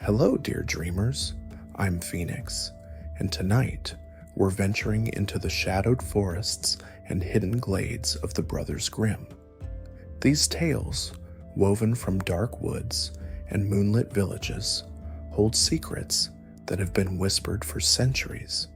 Hello, dear dreamers. I'm Phoenix, and tonight we're venturing into the shadowed forests and hidden glades of the Brothers Grimm. These tales, woven from dark woods and moonlit villages, hold secrets that have been whispered for centuries.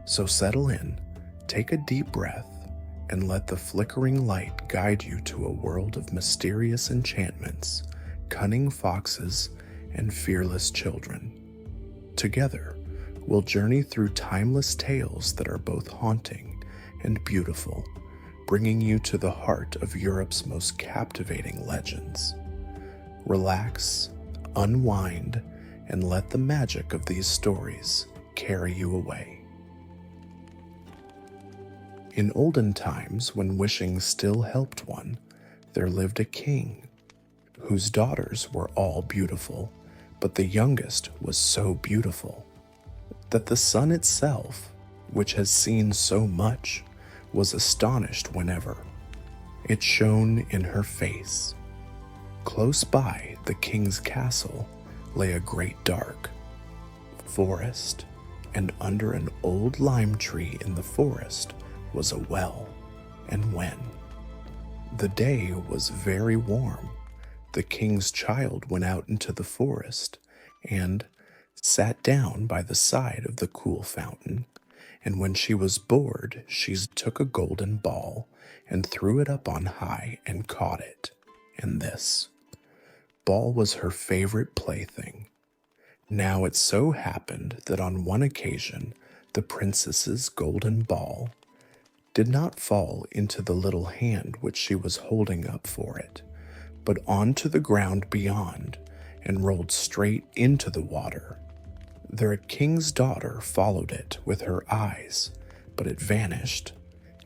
So settle in, take a deep breath, and let the flickering light guide you to a world of mysterious enchantments, cunning foxes, and fearless children. Together, we'll journey through timeless tales that are both haunting and beautiful, bringing you to the heart of Europe's most captivating legends. Relax, unwind, and let the magic of these stories carry you away. In olden times, when wishing still helped one, there lived a king whose daughters were all beautiful, but the youngest was so beautiful that the sun itself, which has seen so much, was astonished whenever it shone in her face. Close by the king's castle lay a great dark forest, and under an old lime tree in the forest was a well. And when the day was very warm, the king's child went out into the forest and sat down by the side of the cool fountain. And when she was bored, she took a golden ball and threw it up on high and caught it. And this ball was her favorite plaything. Now it so happened that on one occasion, the princess's golden ball did not fall into the little hand which she was holding up for it, but onto the ground beyond, and rolled straight into the water. The king's daughter followed it with her eyes, but it vanished,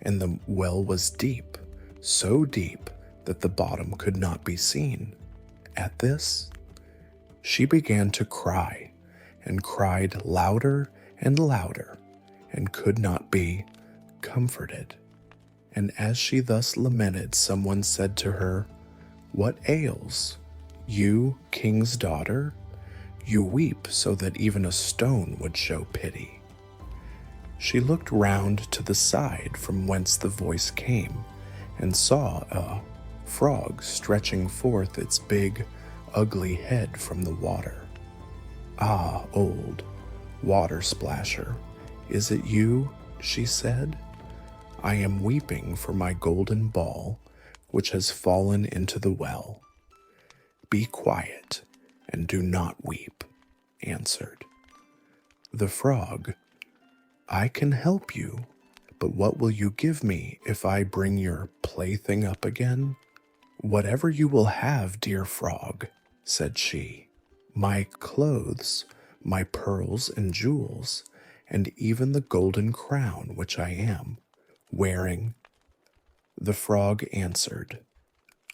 and the well was deep, so deep that the bottom could not be seen. At this, she began to cry, and cried louder and louder, and could not be comforted. And as she thus lamented, someone said to her, "What ails you, king's daughter? You weep so that even a stone would show pity." She looked round to the side from whence the voice came, and saw a frog stretching forth its big, ugly head from the water. "Ah, old water splasher, is it you?" she said. "I am weeping for my golden ball, which has fallen into the well." "Be quiet, and do not weep," answered the frog. "I can help you, but what will you give me if I bring your plaything up again?" "Whatever you will have, dear frog," said she. "My clothes, my pearls and jewels, and even the golden crown which I am wearing." The frog answered,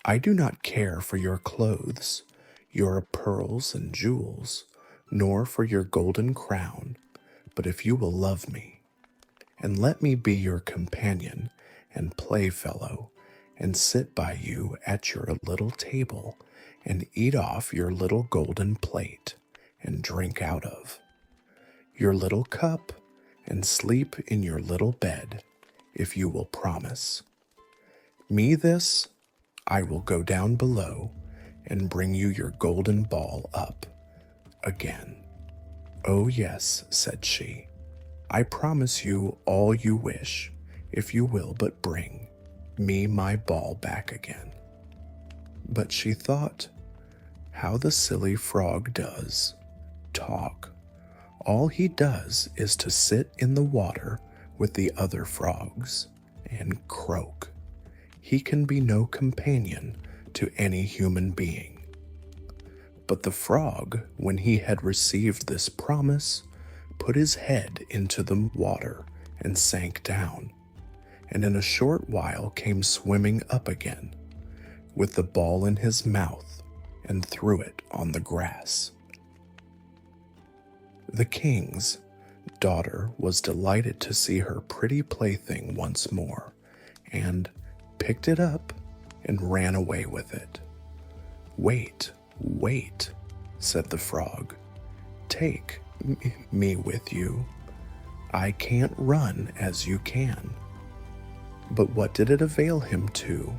"I do not care for your clothes, your pearls and jewels, nor for your golden crown, but if you will love me, and let me be your companion and playfellow, and sit by you at your little table, and eat off your little golden plate, and drink out of your little cup, and sleep in your little bed, if you will promise me this, I will go down below and bring you your golden ball up again." "Oh yes," said she, "I promise you all you wish, if you will but bring me my ball back again." But she thought, how the silly frog does talk. All he does is to sit in the water with the other frogs and croak. He can be no companion to any human being. But the frog, when he had received this promise, put his head into the water and sank down, and in a short while came swimming up again, with the ball in his mouth, and threw it on the grass. The king's daughter was delighted to see her pretty plaything once more, and picked it up and ran away with it. "Wait, wait," said the frog. "Take me with you. I can't run as you can." But what did it avail him to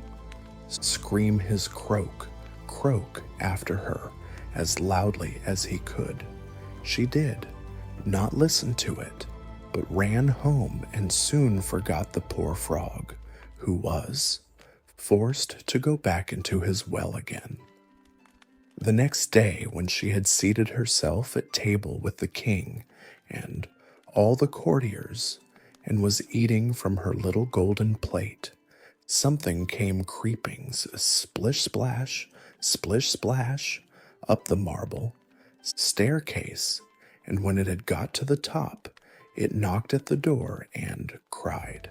scream his croak, croak after her as loudly as he could? She did not listen to it, but ran home and soon forgot the poor frog, who was forced to go back into his well again. The next day, when she had seated herself at table with the king and all the courtiers, and was eating from her little golden plate, something came creeping, splish splash, up the marble staircase, and when it had got to the top, it knocked at the door and cried,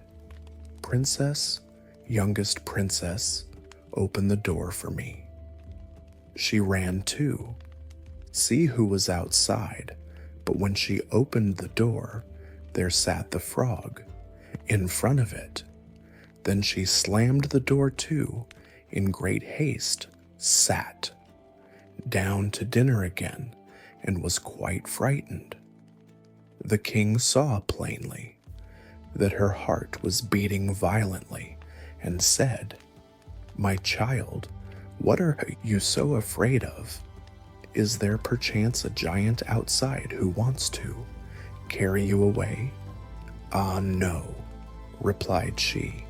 "Princess, youngest princess, open the door for me." She ran to see who was outside, but when she opened the door, there sat the frog in front of it. Then she slammed the door to, in great haste, sat down to dinner again, and was quite frightened. The king saw plainly that her heart was beating violently, and said, "My child, what are you so afraid of? Is there perchance a giant outside who wants to carry you away?" "Ah, no," replied she.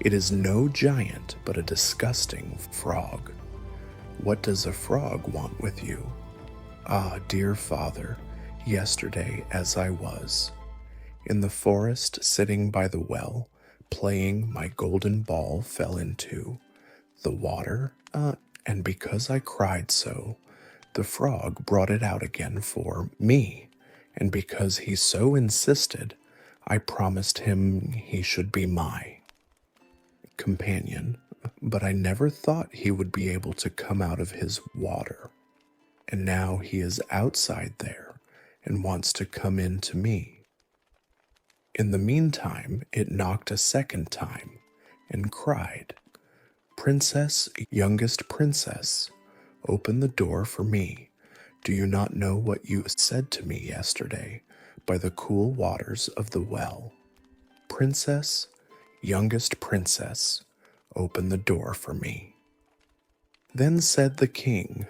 "It is no giant, but a disgusting frog." "What does a frog want with you?" "Ah, dear father, yesterday as I was in the forest sitting by the well, playing, my golden ball fell into the water, and because I cried so, the frog brought it out again for me, and because he so insisted, I promised him he should be my companion, but I never thought he would be able to come out of his water, and now he is outside there and wants to come in to me." In the meantime, it knocked a second time and cried, "Princess, youngest princess, open the door for me. Do you not know what you said to me yesterday by the cool waters of the well? Princess, youngest princess, open the door for me." Then said the king,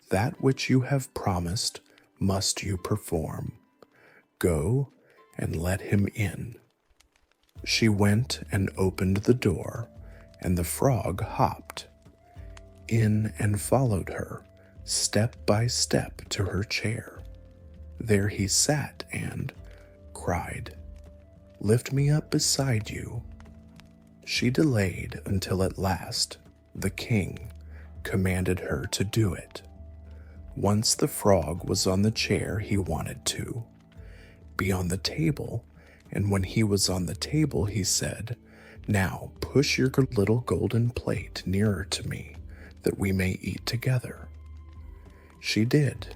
"That which you have promised must you perform. Go and let him in." She went and opened the door, and the frog hopped in and followed her, step by step, to her chair. There he sat and cried, "Lift me up beside you." She delayed until at last the king commanded her to do it. Once the frog was on the chair he wanted to be on the table, and when he was on the table he said, "Now push your little golden plate nearer to me, that we may eat together." She did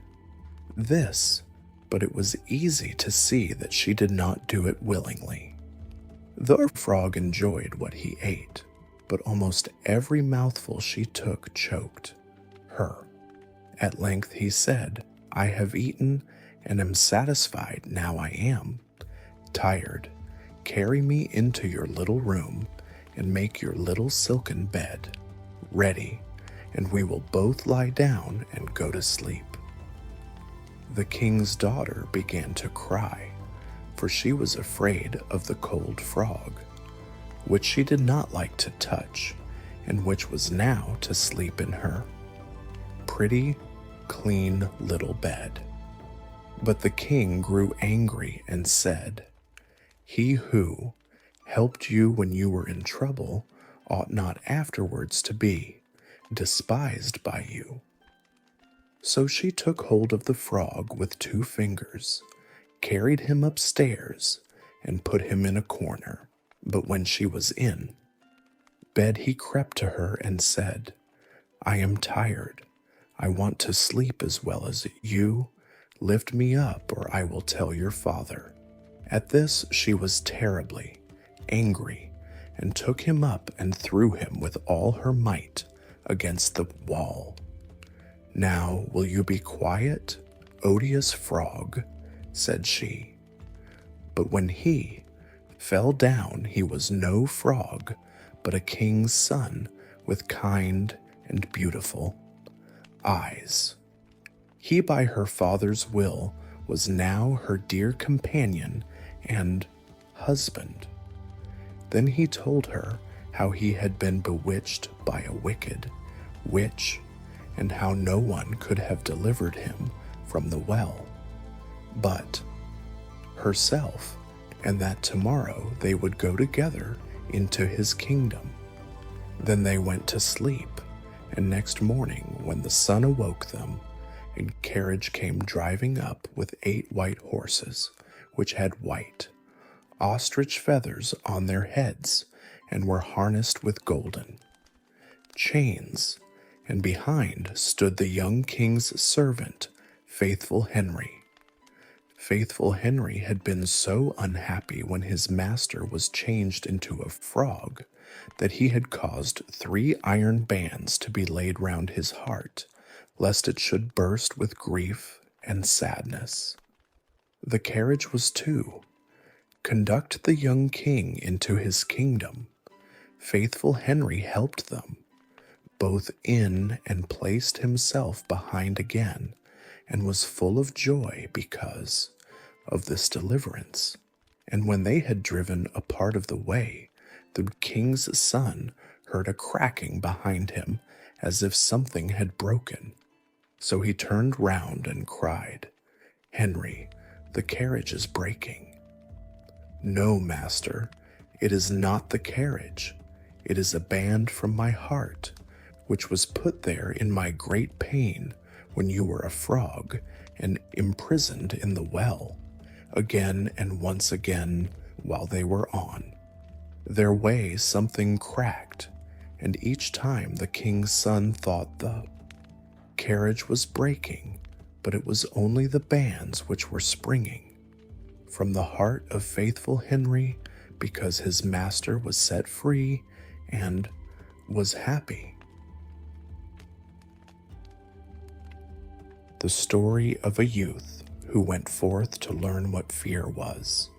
this, but it was easy to see that she did not do it willingly. The frog enjoyed what he ate, but almost every mouthful she took choked her. At length he said, "I have eaten and am satisfied. Now I am tired. Carry me into your little room and make your little silken bed ready, and we will both lie down and go to sleep." The king's daughter began to cry, for she was afraid of the cold frog, which she did not like to touch, and which was now to sleep in her pretty, clean little bed. But the king grew angry and said, "He who helped you when you were in trouble ought not afterwards to be despised by you." So she took hold of the frog with 2 fingers, carried him upstairs, and put him in a corner. But when she was in bed, he crept to her and said, "I am tired. I want to sleep as well as you. Lift me up, or I will tell your father." At this she was terribly angry, and took him up and threw him with all her might against the wall. "Now will you be quiet, odious frog?" said she. But when he fell down, he was no frog, but a king's son with kind and beautiful eyes. He, by her father's will, was now her dear companion and husband. Then he told her how he had been bewitched by a wicked witch, and how no one could have delivered him from the well but herself, and that tomorrow they would go together into his kingdom. Then they went to sleep, and next morning, when the sun awoke them, a carriage came driving up with 8 white horses, which had white ostrich feathers on their heads, and were harnessed with golden chains, and behind stood the young king's servant, Faithful Henry. Faithful Henry had been so unhappy when his master was changed into a frog that he had caused 3 iron bands to be laid round his heart, lest it should burst with grief and sadness. The carriage was to conduct the young king into his kingdom. Faithful Henry helped them both in and placed himself behind again, and was full of joy because of this deliverance. And when they had driven a part of the way, the king's son heard a cracking behind him as if something had broken. So he turned round and cried, "Henry, the carriage is breaking." "No, master, it is not the carriage. It is a band from my heart, which was put there in my great pain when you were a frog and imprisoned in the well, again and once again while they were on their way something cracked, and each time the king's son thought the carriage was breaking, but it was only the bands which were springing from the heart of Faithful Henry, because his master was set free and was happy." The story of a youth who went forth to learn what fear was.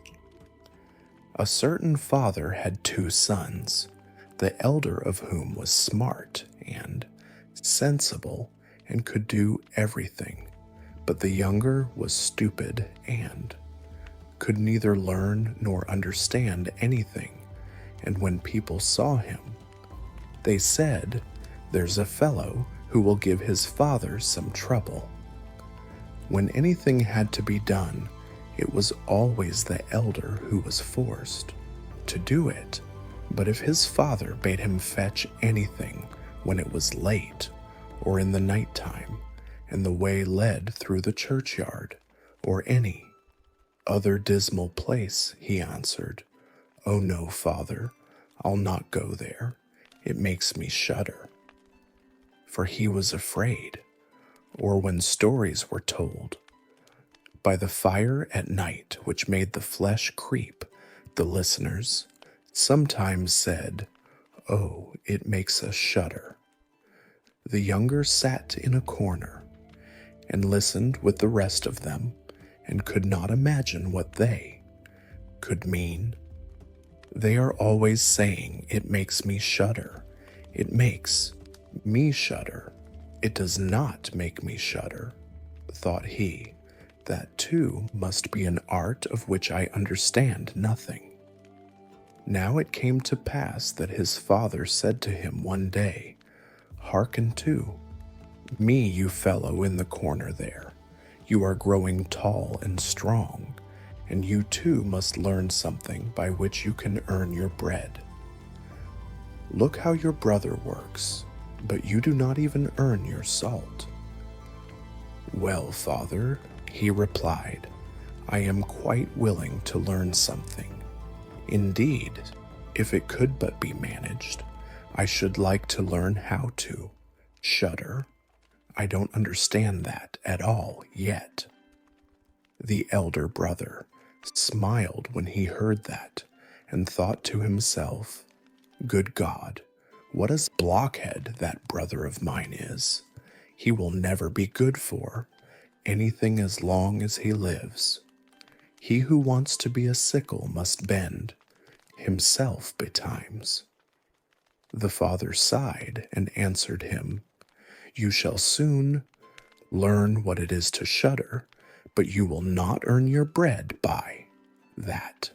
A certain father had 2 sons, the elder of whom was smart and sensible and could do everything, but the younger was stupid and could neither learn nor understand anything. And when people saw him, they said, "There's a fellow who will give his father some trouble." When anything had to be done, it was always the elder who was forced to do it. But if his father bade him fetch anything when it was late or in the night time, and the way led through the churchyard or any other dismal place, he answered, "Oh no, father, I'll not go there. It makes me shudder." For he was afraid. Or when stories were told by the fire at night, which made the flesh creep, the listeners sometimes said, "Oh, it makes us shudder." The younger sat in a corner and listened with the rest of them, and could not imagine what they could mean. "They are always saying, 'It makes me shudder. It makes me shudder.' It does not make me shudder," thought he. "That too must be an art of which I understand nothing." Now it came to pass that his father said to him one day, "Hearken to me, you fellow in the corner there. You are growing tall and strong, and you too must learn something by which you can earn your bread. Look how your brother works, but you do not even earn your salt." "Well, father," he replied, "I am quite willing to learn something. Indeed, if it could but be managed, I should like to learn how to shudder. I don't understand that at all yet." The elder brother smiled when he heard that, and thought to himself, "Good God, what a blockhead that brother of mine is. he will never be good for anything as long as he lives. He who wants to be a sickle must bend himself betimes. The father sighed and answered him, You shall soon learn what it is to shudder, but you will not earn your bread by that.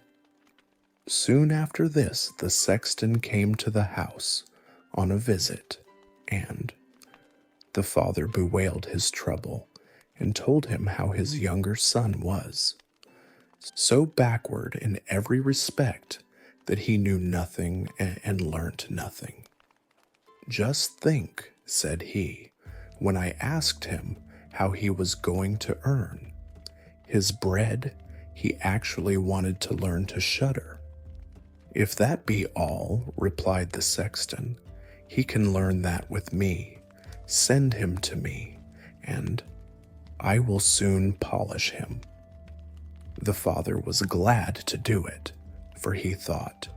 Soon after this, the sexton came to the house on a visit, and the father bewailed his trouble and told him how his younger son was so backward in every respect that he knew nothing and learnt nothing. Just think, said he, when I asked him how he was going to earn his bread, he actually wanted to learn to shudder. If that be all, replied the sexton, he can learn that with me. Send him to me, and I will soon polish him. The father was glad to do it, for he thought,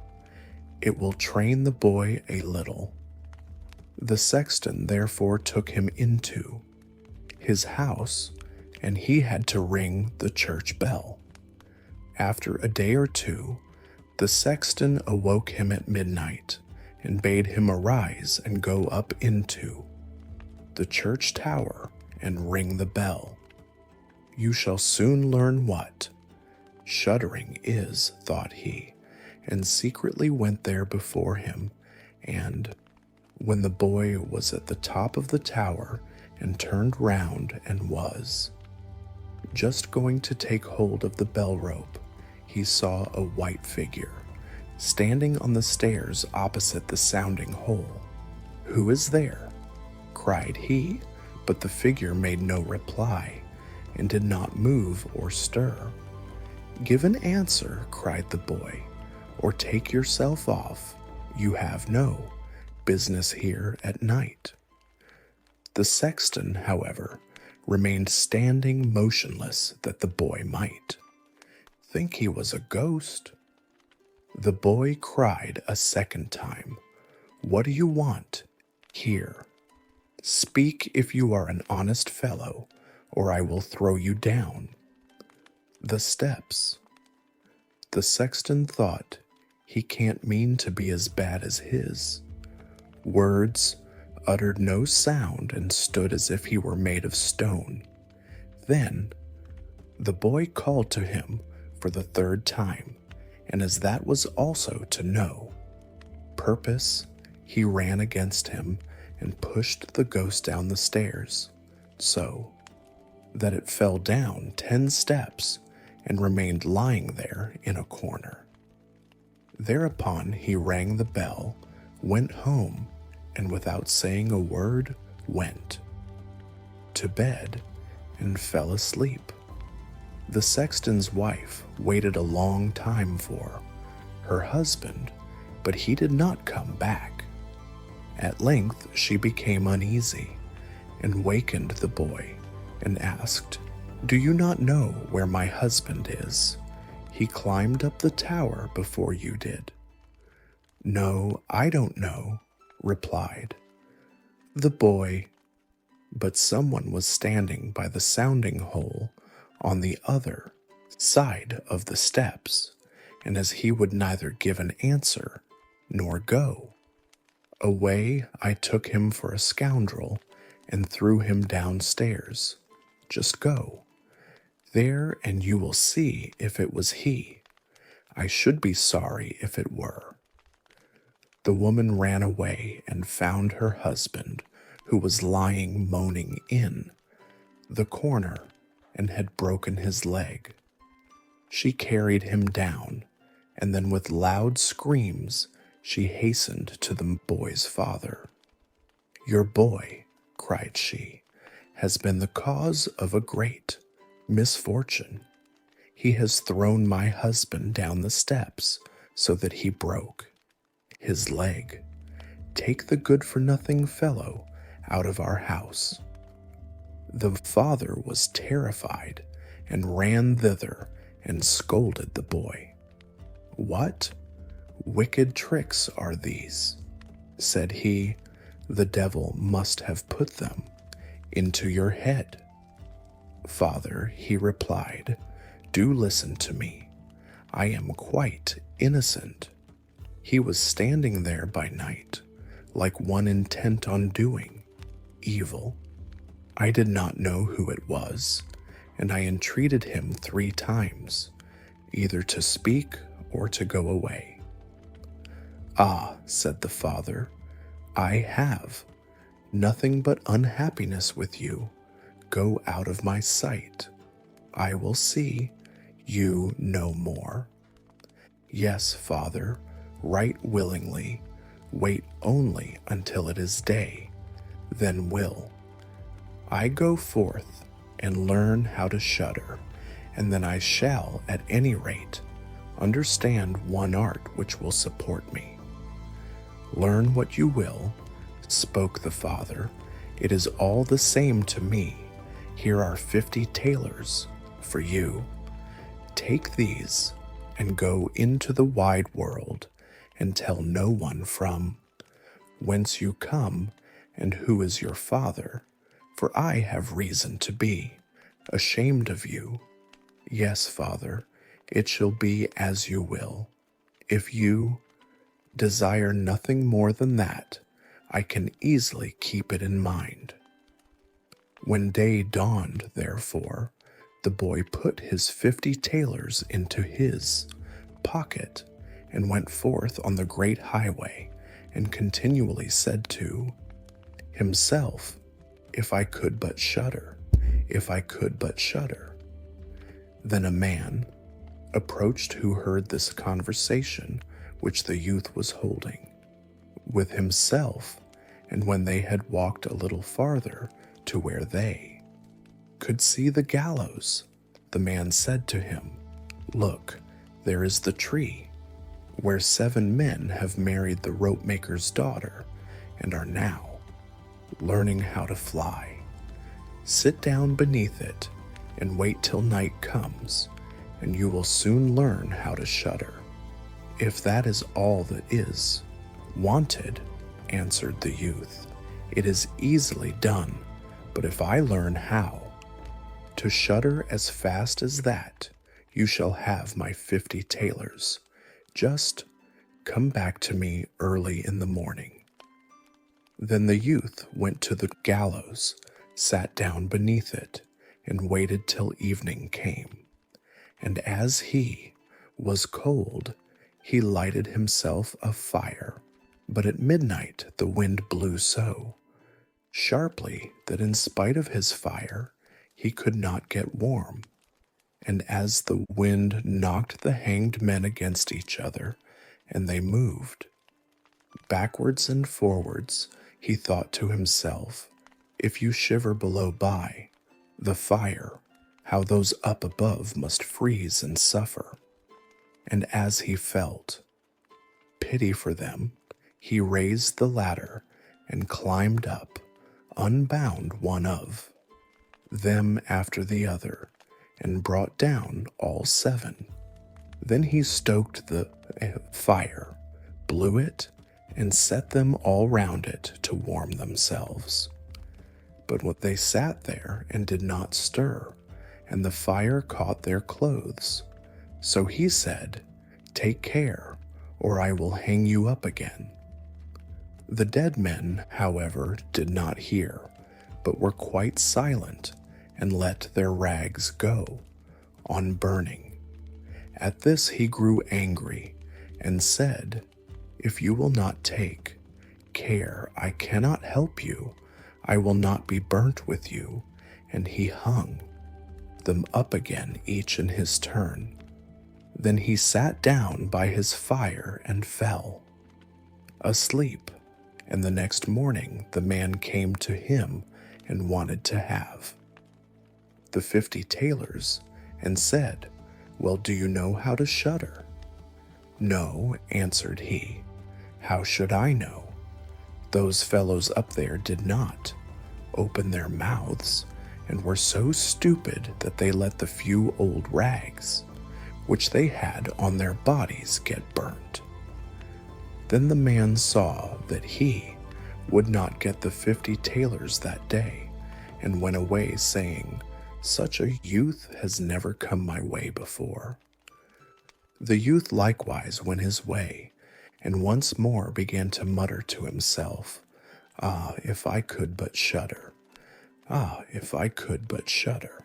It will train the boy a little. The sexton therefore took him into his house, and he had to ring the church bell. After a day or two, the sexton awoke him at midnight and bade him arise and go up into the church tower and ring the bell. You shall soon learn what shuddering is, thought he, and secretly went there before him, and when the boy was at the top of the tower and turned round and was just going to take hold of the bell rope, he saw a white figure standing on the stairs opposite the sounding hole. Who is there? Cried he, but the figure made no reply and did not move or stir. Give an answer, cried the boy, or take yourself off. You have no business here at night. The sexton, however, remained standing motionless that the boy might think he was a ghost. The boy cried a second time, What do you want? Here. Speak if you are an honest fellow, or I will throw you down the steps. The sexton thought, He can't mean to be as bad as his. Words uttered no sound and stood as if he were made of stone. Then the boy called to him for the third time, and as that was also to no purpose, he ran against him and pushed the ghost down the stairs, so that it fell down 10 steps and remained lying there in a corner. Thereupon he rang the bell, went home, and without saying a word, went to bed and fell asleep. The sexton's wife waited a long time for her husband, but he did not come back. At length she became uneasy and wakened the boy and asked, Do you not know where my husband is? He climbed up the tower before you did. No, I don't know, replied the boy, but someone was standing by the sounding hole on the other side of the steps, and as he would neither give an answer nor go away, I took him for a scoundrel and threw him downstairs. Just go there and you will see if it was he. I should be sorry if it were. The woman ran away and found her husband, who was lying moaning in the corner and had broken his leg. She carried him down, and then with loud screams she hastened to the boy's father. Your boy, cried she, has been the cause of a great misfortune. He has thrown my husband down the steps so that he broke his leg. Take the good-for-nothing fellow out of our house. The father was terrified and ran thither and scolded the boy. What wicked tricks are these? Said he. The devil must have put them into your head?" "Father," he replied, "do listen to me. I am quite innocent." He was standing there by night, like one intent on doing evil. I did not know who it was, and I entreated him 3 times, either to speak or to go away. "Ah," said the father, "I have nothing but unhappiness with you. Go out of my sight. I will see you no more." "Yes, father, right willingly. Wait only until it is day, then will I go forth and learn how to shudder, and then I shall, at any rate, understand one art which will support me." "Learn what you will," spoke the father, "it is all the same to me. Here are 50 tailors for you. Take these and go into the wide world and tell no one from whence you come and who is your father, for I have reason to be ashamed of you. Yes, father, it shall be as you will. If you desire nothing more than that, I can easily keep it in mind." When day dawned, therefore, the boy put his 50 tailors into his pocket and went forth on the great highway and continually said to himself, "If I could but shudder, if I could but shudder." Then a man approached who heard this conversation which the youth was holding with himself, and when they had walked a little farther to where they could see the gallows, the man said to him, "Look, there is the tree where 7 men have married the rope-maker's daughter and are now learning how to fly. Sit down beneath it and wait till night comes, and you will soon learn how to shudder." "If that is all that is wanted," answered the youth, "it is easily done, but if I learn how to shudder as fast as that, you shall have my 50 tailors. Just come back to me early in the morning." Then the youth went to the gallows, sat down beneath it, and waited till evening came. And as he was cold, he lighted himself a fire. But at midnight the wind blew so sharply that in spite of his fire, he could not get warm. And as the wind knocked the hanged men against each other, and they moved backwards and forwards, he thought to himself, "If you shiver below by the fire, how those up above must freeze and suffer." And as he felt pity for them, he raised the ladder and climbed up, unbound one of them after the other, and brought down all 7. Then he stoked the fire, blew it, and set them all round it to warm themselves. But when they sat there and did not stir, and the fire caught their clothes, so he said, "Take care, or I will hang you up again." The dead men, however, did not hear, but were quite silent, and let their rags go on burning. At this he grew angry, and said, "If you will not take care, I cannot help you. I will not be burnt with you." And he hung them up again, each in his turn. Then he sat down by his fire and fell asleep. And the next morning the man came to him and wanted to have the 50 tailors, and said, "Well, do you know how to shudder?" "No," answered he. "How should I know? Those fellows up there did not open their mouths, and were so stupid that they let the few old rags which they had on their bodies get burnt." Then the man saw that he would not get the 50 tailors that day, and went away, saying, "Such a youth has never come my way before." The youth likewise went his way, and once more began to mutter to himself, "Ah, if I could but shudder! Ah, if I could but shudder!"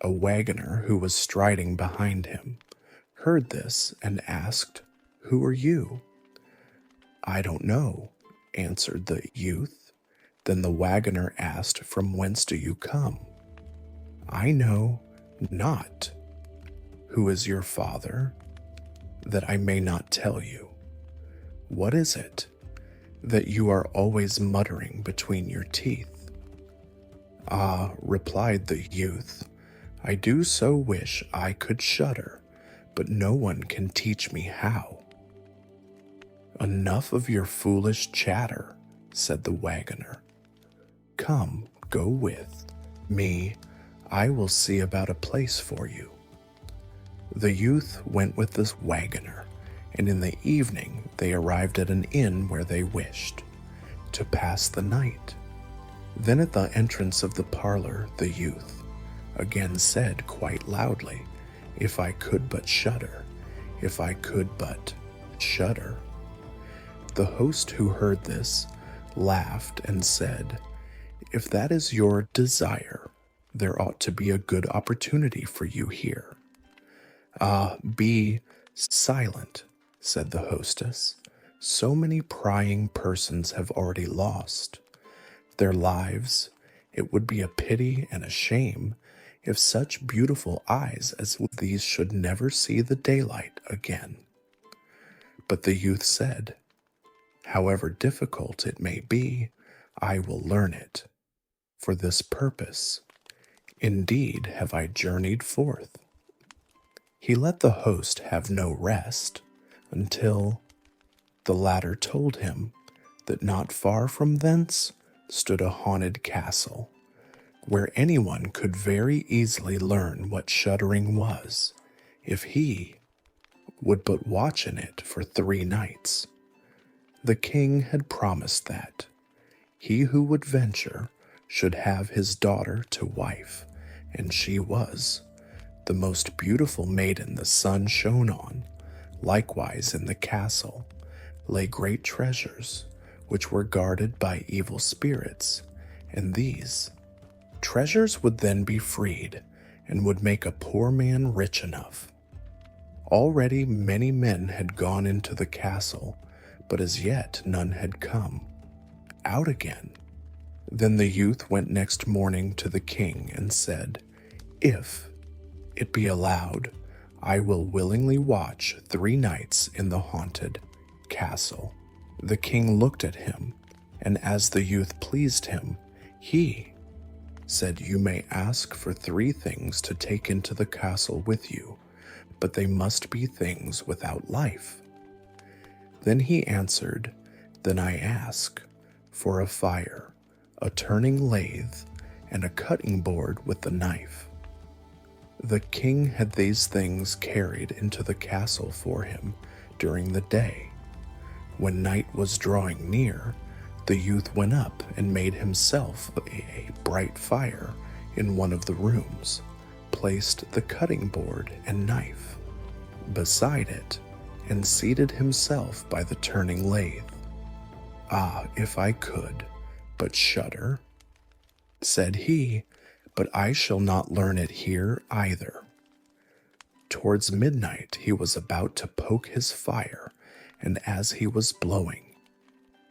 A wagoner who was striding behind him heard this and asked, "Who are you?" "I don't know," answered the youth. Then the wagoner asked, "From whence do you come?" "I know not." "Who is your father?" "That I may not tell you." "What is it?" "That you are always muttering between your teeth." "Ah," replied the youth, "I do so wish I could shudder, but no one can teach me how." "Enough of your foolish chatter," said the wagoner. "Come, go with me. I will see about a place for you." The youth went with this wagoner, and in the evening they arrived at an inn where they wished to pass the night. Then at the entrance of the parlor the youth again said quite loudly, "If I could but shudder, if I could but shudder." The host, who heard this, laughed and said, "If that is your desire, there ought to be a good opportunity for you here." "Ah, be silent," said the hostess. "So many prying persons have already lost their lives. It would be a pity and a shame if such beautiful eyes as these should never see the daylight again." But the youth said, "However difficult it may be, I will learn it. For this purpose, indeed, have I journeyed forth." He let the host have no rest until the latter told him that not far from thence stood a haunted castle, where anyone could very easily learn what shuddering was, if he would but watch in it for 3 nights. The king had promised that he who would venture should have his daughter to wife, and she was the most beautiful maiden the sun shone on. Likewise in the castle lay great treasures, which were guarded by evil spirits, and these treasures would then be freed and would make a poor man rich enough. Already many men had gone into the castle, but as yet none had come out again. Then the youth went next morning to the king and said, "If it be allowed, I will willingly watch 3 nights in the haunted castle." The king looked at him, and as the youth pleased him, he said, "You may ask for 3 things to take into the castle with you, but they must be things without life." Then he answered, "Then I ask for a fire, a turning lathe, and a cutting board with the knife." The king had these things carried into the castle for him during the day. When night was drawing near, the youth went up and made himself a bright fire in one of the rooms, placed the cutting board and knife beside it, and seated himself by the turning lathe. "Ah, if I could but shudder," said he, "but I shall not learn it here either." Towards midnight he was about to poke his fire, and as he was blowing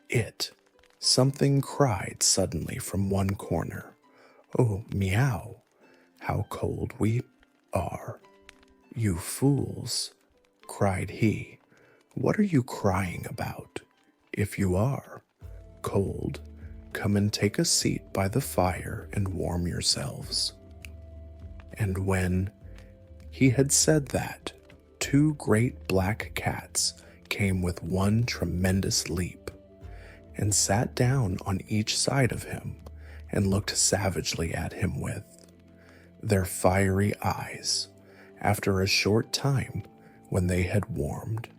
it, something cried suddenly from one corner, "Oh, meow, how cold we are!" "You fools," cried he, "what are you crying about? If you are cold, come and take a seat by the fire and warm yourselves." And when he had said that, 2 great black cats came with one tremendous leap, and sat down on each side of him, and looked savagely at him with their fiery eyes. After a short time, when they had warmed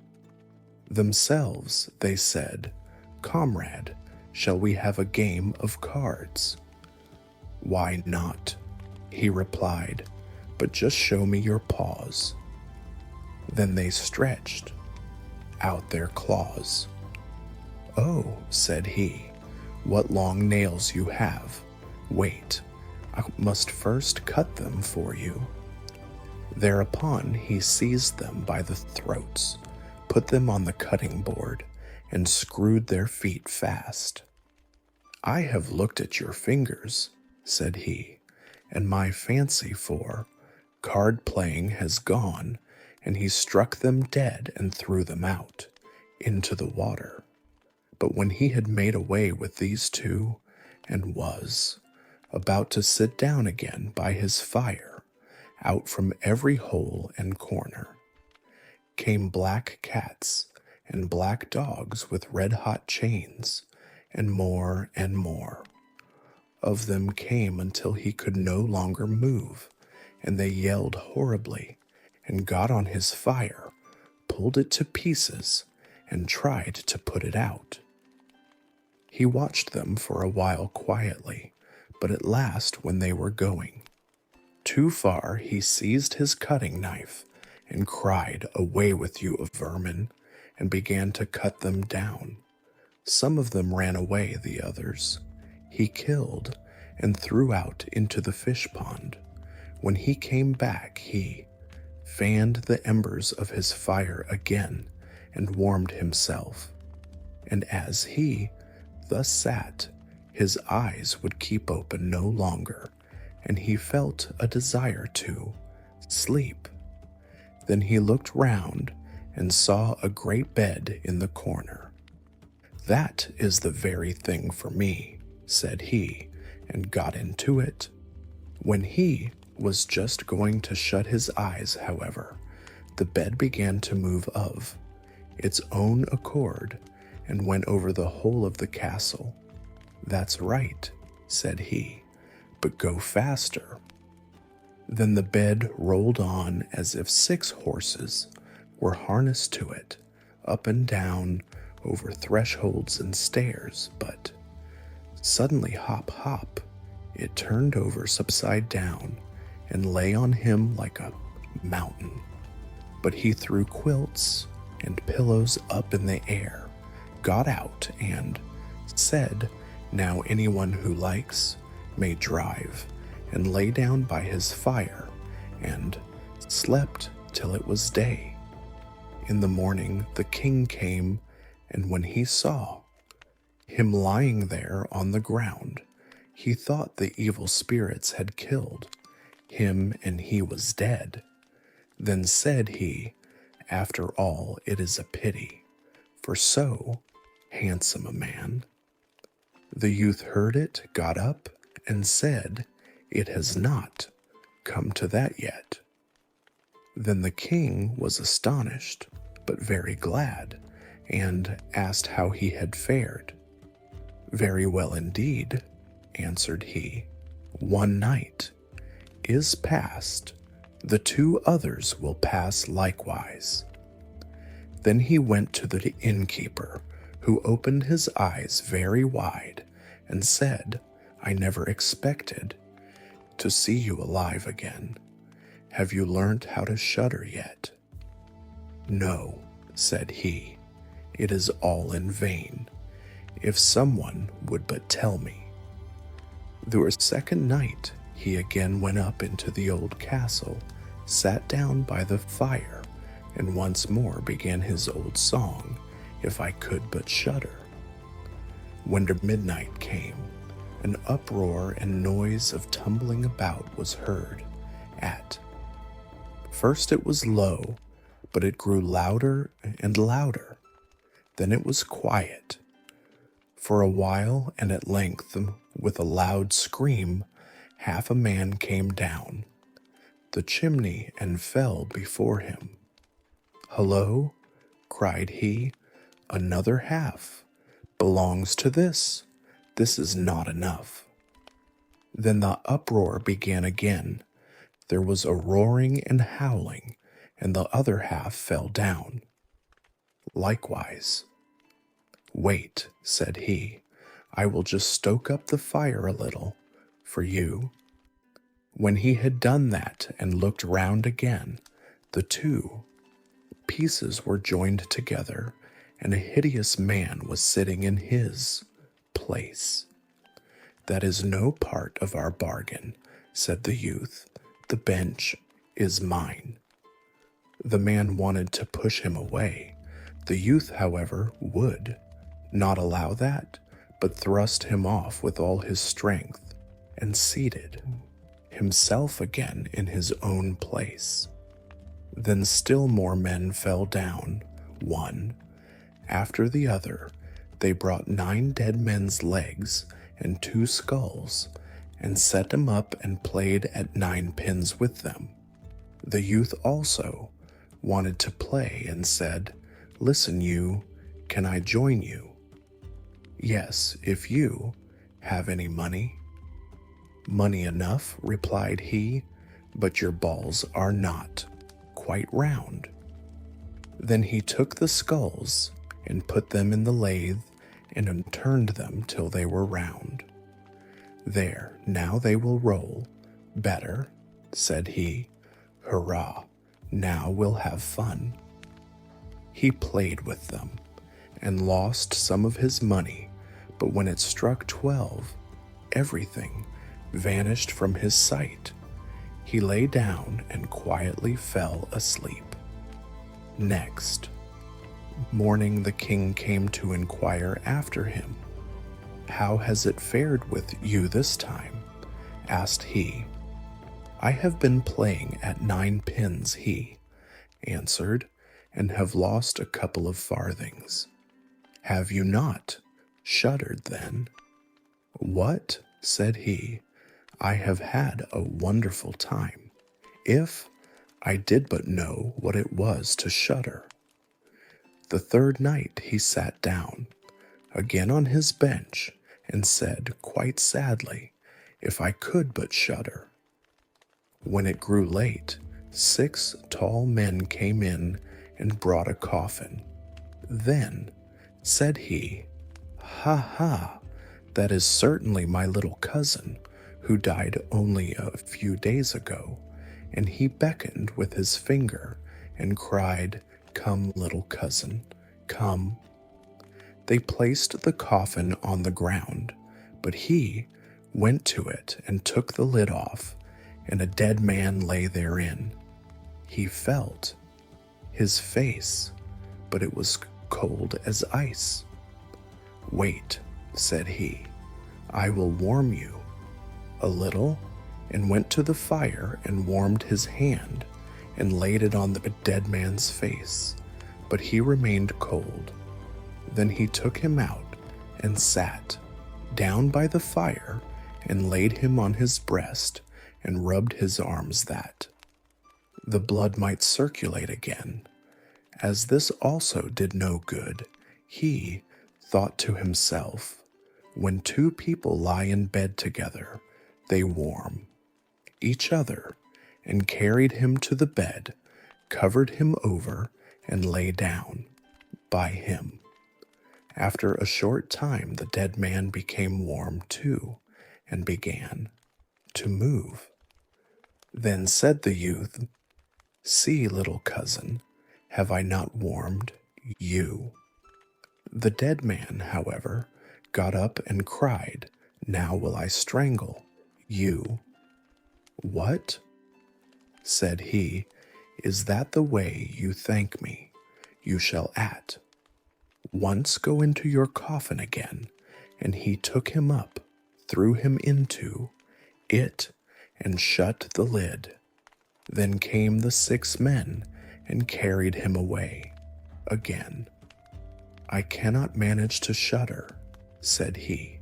themselves, they said, "Comrade, shall we have a game of cards?" "Why not?" he replied, "but just show me your paws." Then they stretched out their claws. "Oh," said he, "what long nails you have. Wait, I must first cut them for you." Thereupon he seized them by the throats, put them on the cutting board, and screwed their feet fast. "I have looked at your fingers," said he, "and my fancy for card playing has gone," and he struck them dead and threw them out into the water. But when he had made away with these two, and was about to sit down again by his fire, out from every hole and corner came black cats and black dogs with red-hot chains, and more of them came until he could no longer move, and they yelled horribly, and got on his fire, pulled it to pieces, and tried to put it out. He watched them for a while quietly, but at last, when they were going too far, he seized his cutting knife and cried, "Away with you, vermin," and began to cut them down. Some of them ran away, the others he killed and threw out into the fish pond. When he came back, he fanned the embers of his fire again and warmed himself. And as he thus sat, his eyes would keep open no longer, and he felt a desire to sleep. Then he looked round and saw a great bed in the corner. "That is the very thing for me," said he, and got into it. When he was just going to shut his eyes, however, the bed began to move of its own accord and went over the whole of the castle. "That's right," said he, "but go faster." Then the bed rolled on as if 6 horses were harnessed to it, up and down, over thresholds and stairs, but suddenly, hop, hop, it turned over upside down and lay on him like a mountain. But he threw quilts and pillows up in the air, got out, and said, "Now anyone who likes may drive," and lay down by his fire and slept till it was day. In the morning the king came, and when he saw him lying there on the ground, he thought the evil spirits had killed him and he was dead. Then said he, "After all, it is a pity for so handsome a man." The youth heard it, got up, and said, "It has not come to that yet." Then the king was astonished, but very glad, and asked how he had fared. "Very well indeed," answered he. "One night is past, the 2 others will pass likewise." Then he went to the innkeeper, who opened his eyes very wide and said, "I never expected to see you alive again. Have you learnt how to shudder yet?" "No," said he, "it is all in vain. If someone would but tell me." The second night he again went up into the old castle, sat down by the fire, and once more began his old song, "If I could but shudder." When midnight came, an uproar and noise of tumbling about was heard. At first it was low, but it grew louder and louder. Then it was quiet for a while, and at length, with a loud scream, half a man came down the chimney and fell before him. "Hullo," cried he, "another half belongs to this. This is not enough." Then the uproar began again. There was a roaring and howling, and the other half fell down likewise. "Wait," said he, "I will just stoke up the fire a little, for you." When he had done that and looked round again, the two pieces were joined together, and a hideous man was sitting in his place. "That is no part of our bargain," said the youth. "The bench is mine." The man wanted to push him away. The youth, however, would not allow that, but thrust him off with all his strength and seated himself again in his own place. Then still more men fell down, one after the other. They brought 9 dead men's legs and 2 skulls, and set them up and played at 9 pins with them. The youth also wanted to play and said, "Listen, you, can I join you?" "Yes, if you have any money." "Money enough," replied he, "but your balls are not quite round." Then he took the skulls and put them in the lathe and turned them till they were round. "There, now they will roll better," said he. "Hurrah, now we'll have fun." He played with them and lost some of his money, but when it struck 12, everything vanished from his sight. He lay down and quietly fell asleep. Next morning the king came to inquire after him. "How has it fared with you this time?" asked he. "I have been playing at 9 pins," he answered, "and have lost a couple of farthings." "Have you not shuddered then?" "What?" said he. "I have had a wonderful time. If I did but know what it was to shudder." The third night he sat down again on his bench and said quite sadly, "If I could but shudder." When it grew late, 6 tall men came in and brought a coffin. Then said he, "Ha ha, that is certainly my little cousin, who died only a few days ago." And he beckoned with his finger and cried, "Come, little cousin, come." They placed the coffin on the ground, but he went to it and took the lid off, and a dead man lay therein. He felt his face, but it was cold as ice. "Wait," said he, "I will warm you a little," and went to the fire and warmed his hand and laid it on the dead man's face, but he remained cold. Then he took him out and sat down by the fire and laid him on his breast and rubbed his arms that the blood might circulate again. As this also did no good, he thought to himself, "When 2 people lie in bed together, they warm each other," and carried him to the bed, covered him over, and lay down by him. After a short time the dead man became warm too, and began to move. Then said the youth, "See, little cousin, have I not warmed you?" The dead man, however, got up and cried, "Now will I strangle you." "What?" said he, "is that the way you thank me? You shall at once go into your coffin again." And he took him up, threw him into it, and shut the lid. Then came the 6 men and carried him away again. "I cannot manage to shudder," said he.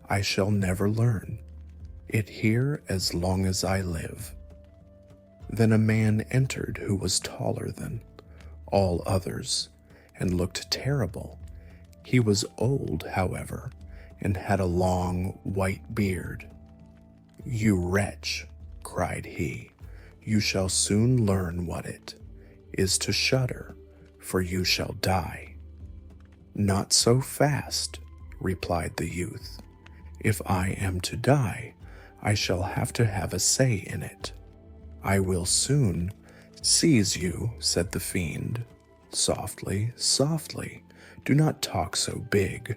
"I shall never learn it here as long as I live." Then a man entered who was taller than all others and looked terrible. He was old, however, and had a long white beard. "You wretch," cried he, "you shall soon learn what it is to shudder, for you shall die." "Not so fast," replied the youth. "If I am to die, I shall have to have a say in it. I will soon seize you, said the fiend. Softly, softly, do not talk so big.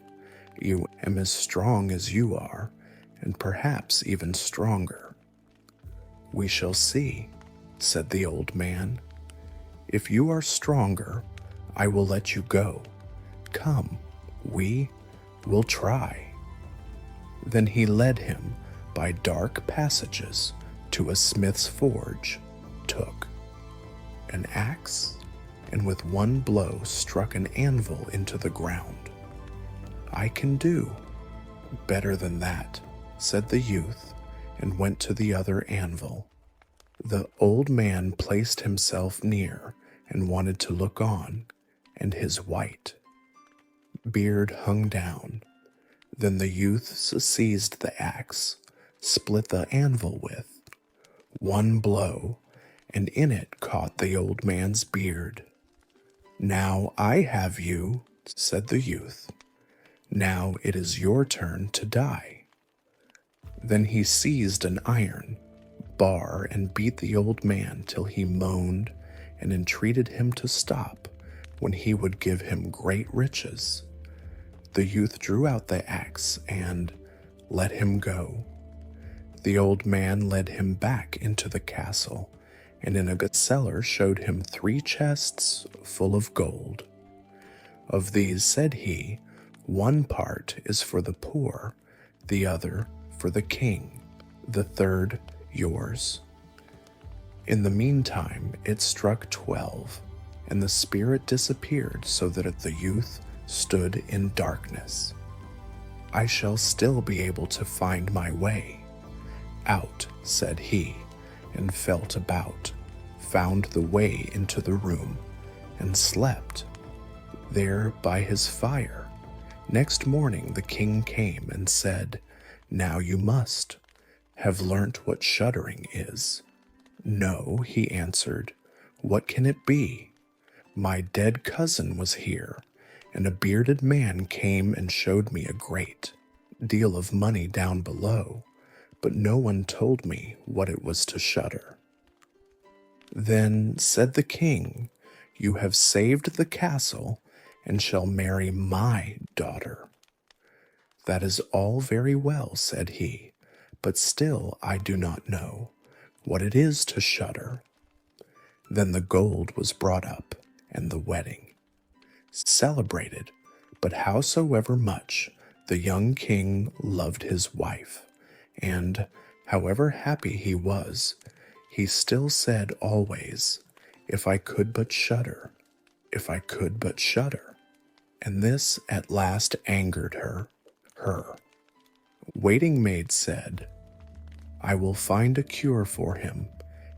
You am as strong as you are, and perhaps even stronger. We shall see, said the old man. If you are stronger, I will let you go. Come, we will try. Then he led him by dark passages to a smith's forge, took an axe, and with one blow struck an anvil into the ground. I can do better than that, said the youth, and went to the other anvil. The old man placed himself near and wanted to look on, and his white beard hung down. Then the youth seized the axe, split the anvil with one blow, and in it caught the old man's beard. Now I have you, said the youth. Now it is your turn to die. Then he seized an iron bar and beat the old man till he moaned and entreated him to stop, when he would give him great riches. The youth drew out the axe and let him go. The old man led him back into the castle, and in a good cellar showed him 3 chests full of gold. Of these, said he, one part is for the poor, the other for the king, the third yours. In the meantime it struck 12, and the spirit disappeared so that the youth stood in darkness. I shall still be able to find my way. Out, said he, and felt about, found the way into the room, and slept there by his fire. Next morning the king came and said, Now you must have learnt what shuddering is. No, he answered, what can it be? My dead cousin was here, and a bearded man came and showed me a great deal of money down below, but no one told me what it was to shudder. Then said the king, You have saved the castle, and shall marry my daughter. That is all very well, said he, but still I do not know what it is to shudder. Then the gold was brought up, and the wedding celebrated, but howsoever much the young king loved his wife, and however happy he was, he still said always, If I could but shudder, if I could but shudder. And this at last angered her. Waiting maid said, I will find a cure for him.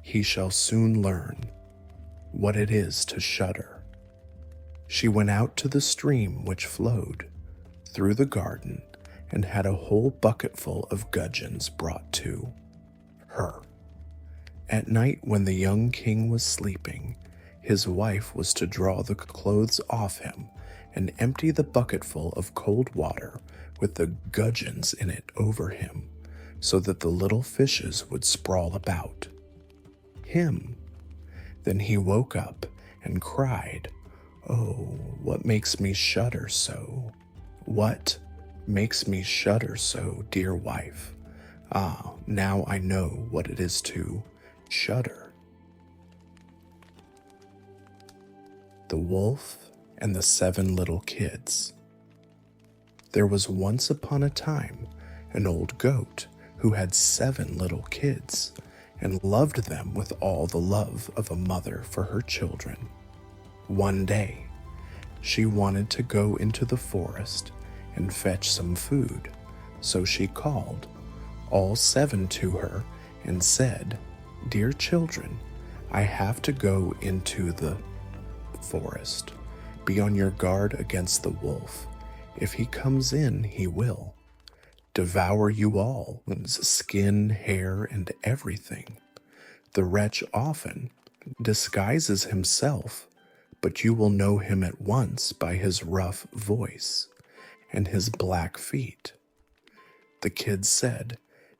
He shall soon learn what it is to shudder. She went out to the stream which flowed through the garden and had a whole bucketful of gudgeons brought to her. At night, when the young king was sleeping, his wife was to draw the clothes off him and empty the bucketful of cold water with the gudgeons in it over him, so that the little fishes would sprawl about him. Then he woke up and cried, Oh, what makes me shudder so? What makes me shudder so, dear wife? Ah, now I know what it is to shudder. The Wolf and the 7 Little Kids. There was once upon a time an old goat who had 7 little kids and loved them with all the love of a mother for her children. One day, she wanted to go into the forest and fetch some food, so she called all 7 to her and said, Dear children, I have to go into the forest. Be on your guard against the wolf. If he comes in, he will devour you all, skin, hair, and everything. The wretch often disguises himself, but you will know him at once by his rough voice and his black feet. The kids said,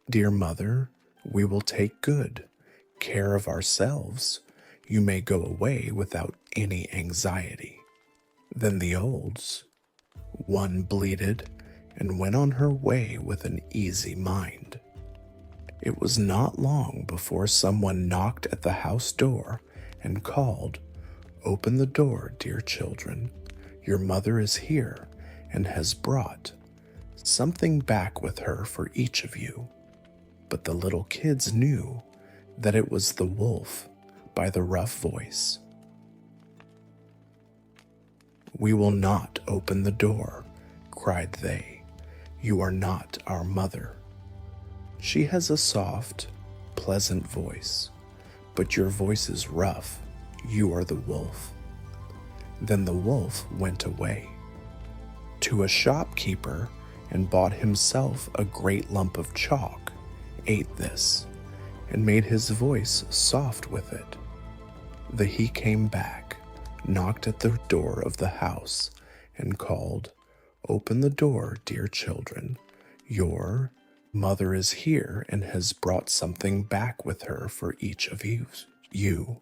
Dear mother, we will take good care of ourselves. You may go away without any anxiety. Then the olds, one bleated and went on her way with an easy mind. It was not long before someone knocked at the house door and called, "Open the door, dear children. Your mother is here and has brought something back with her for each of you." But the little kids knew that it was the wolf by the rough voice. "We will not open the door," cried they. "You are not our mother. She has a soft, pleasant voice, but your voice is rough. You are the wolf." Then the wolf went away to a shopkeeper and bought himself a great lump of chalk, ate this, and made his voice soft with it. Then he came back, knocked at the door of the house, and called, "Open the door, dear children. Your mother is here and has brought something back with her for each of you."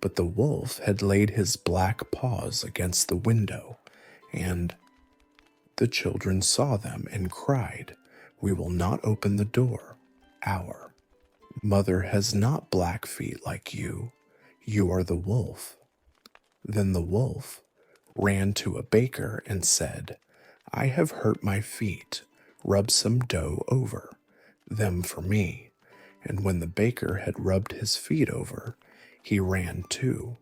But the wolf had laid his black paws against the window, and the children saw them and cried, "We will not open the door. Our mother has not black feet like you. You are the wolf." Then the wolf ran to a baker and said, "I have hurt my feet. Rub some dough over them for me." And when the baker had rubbed his feet over, he ran to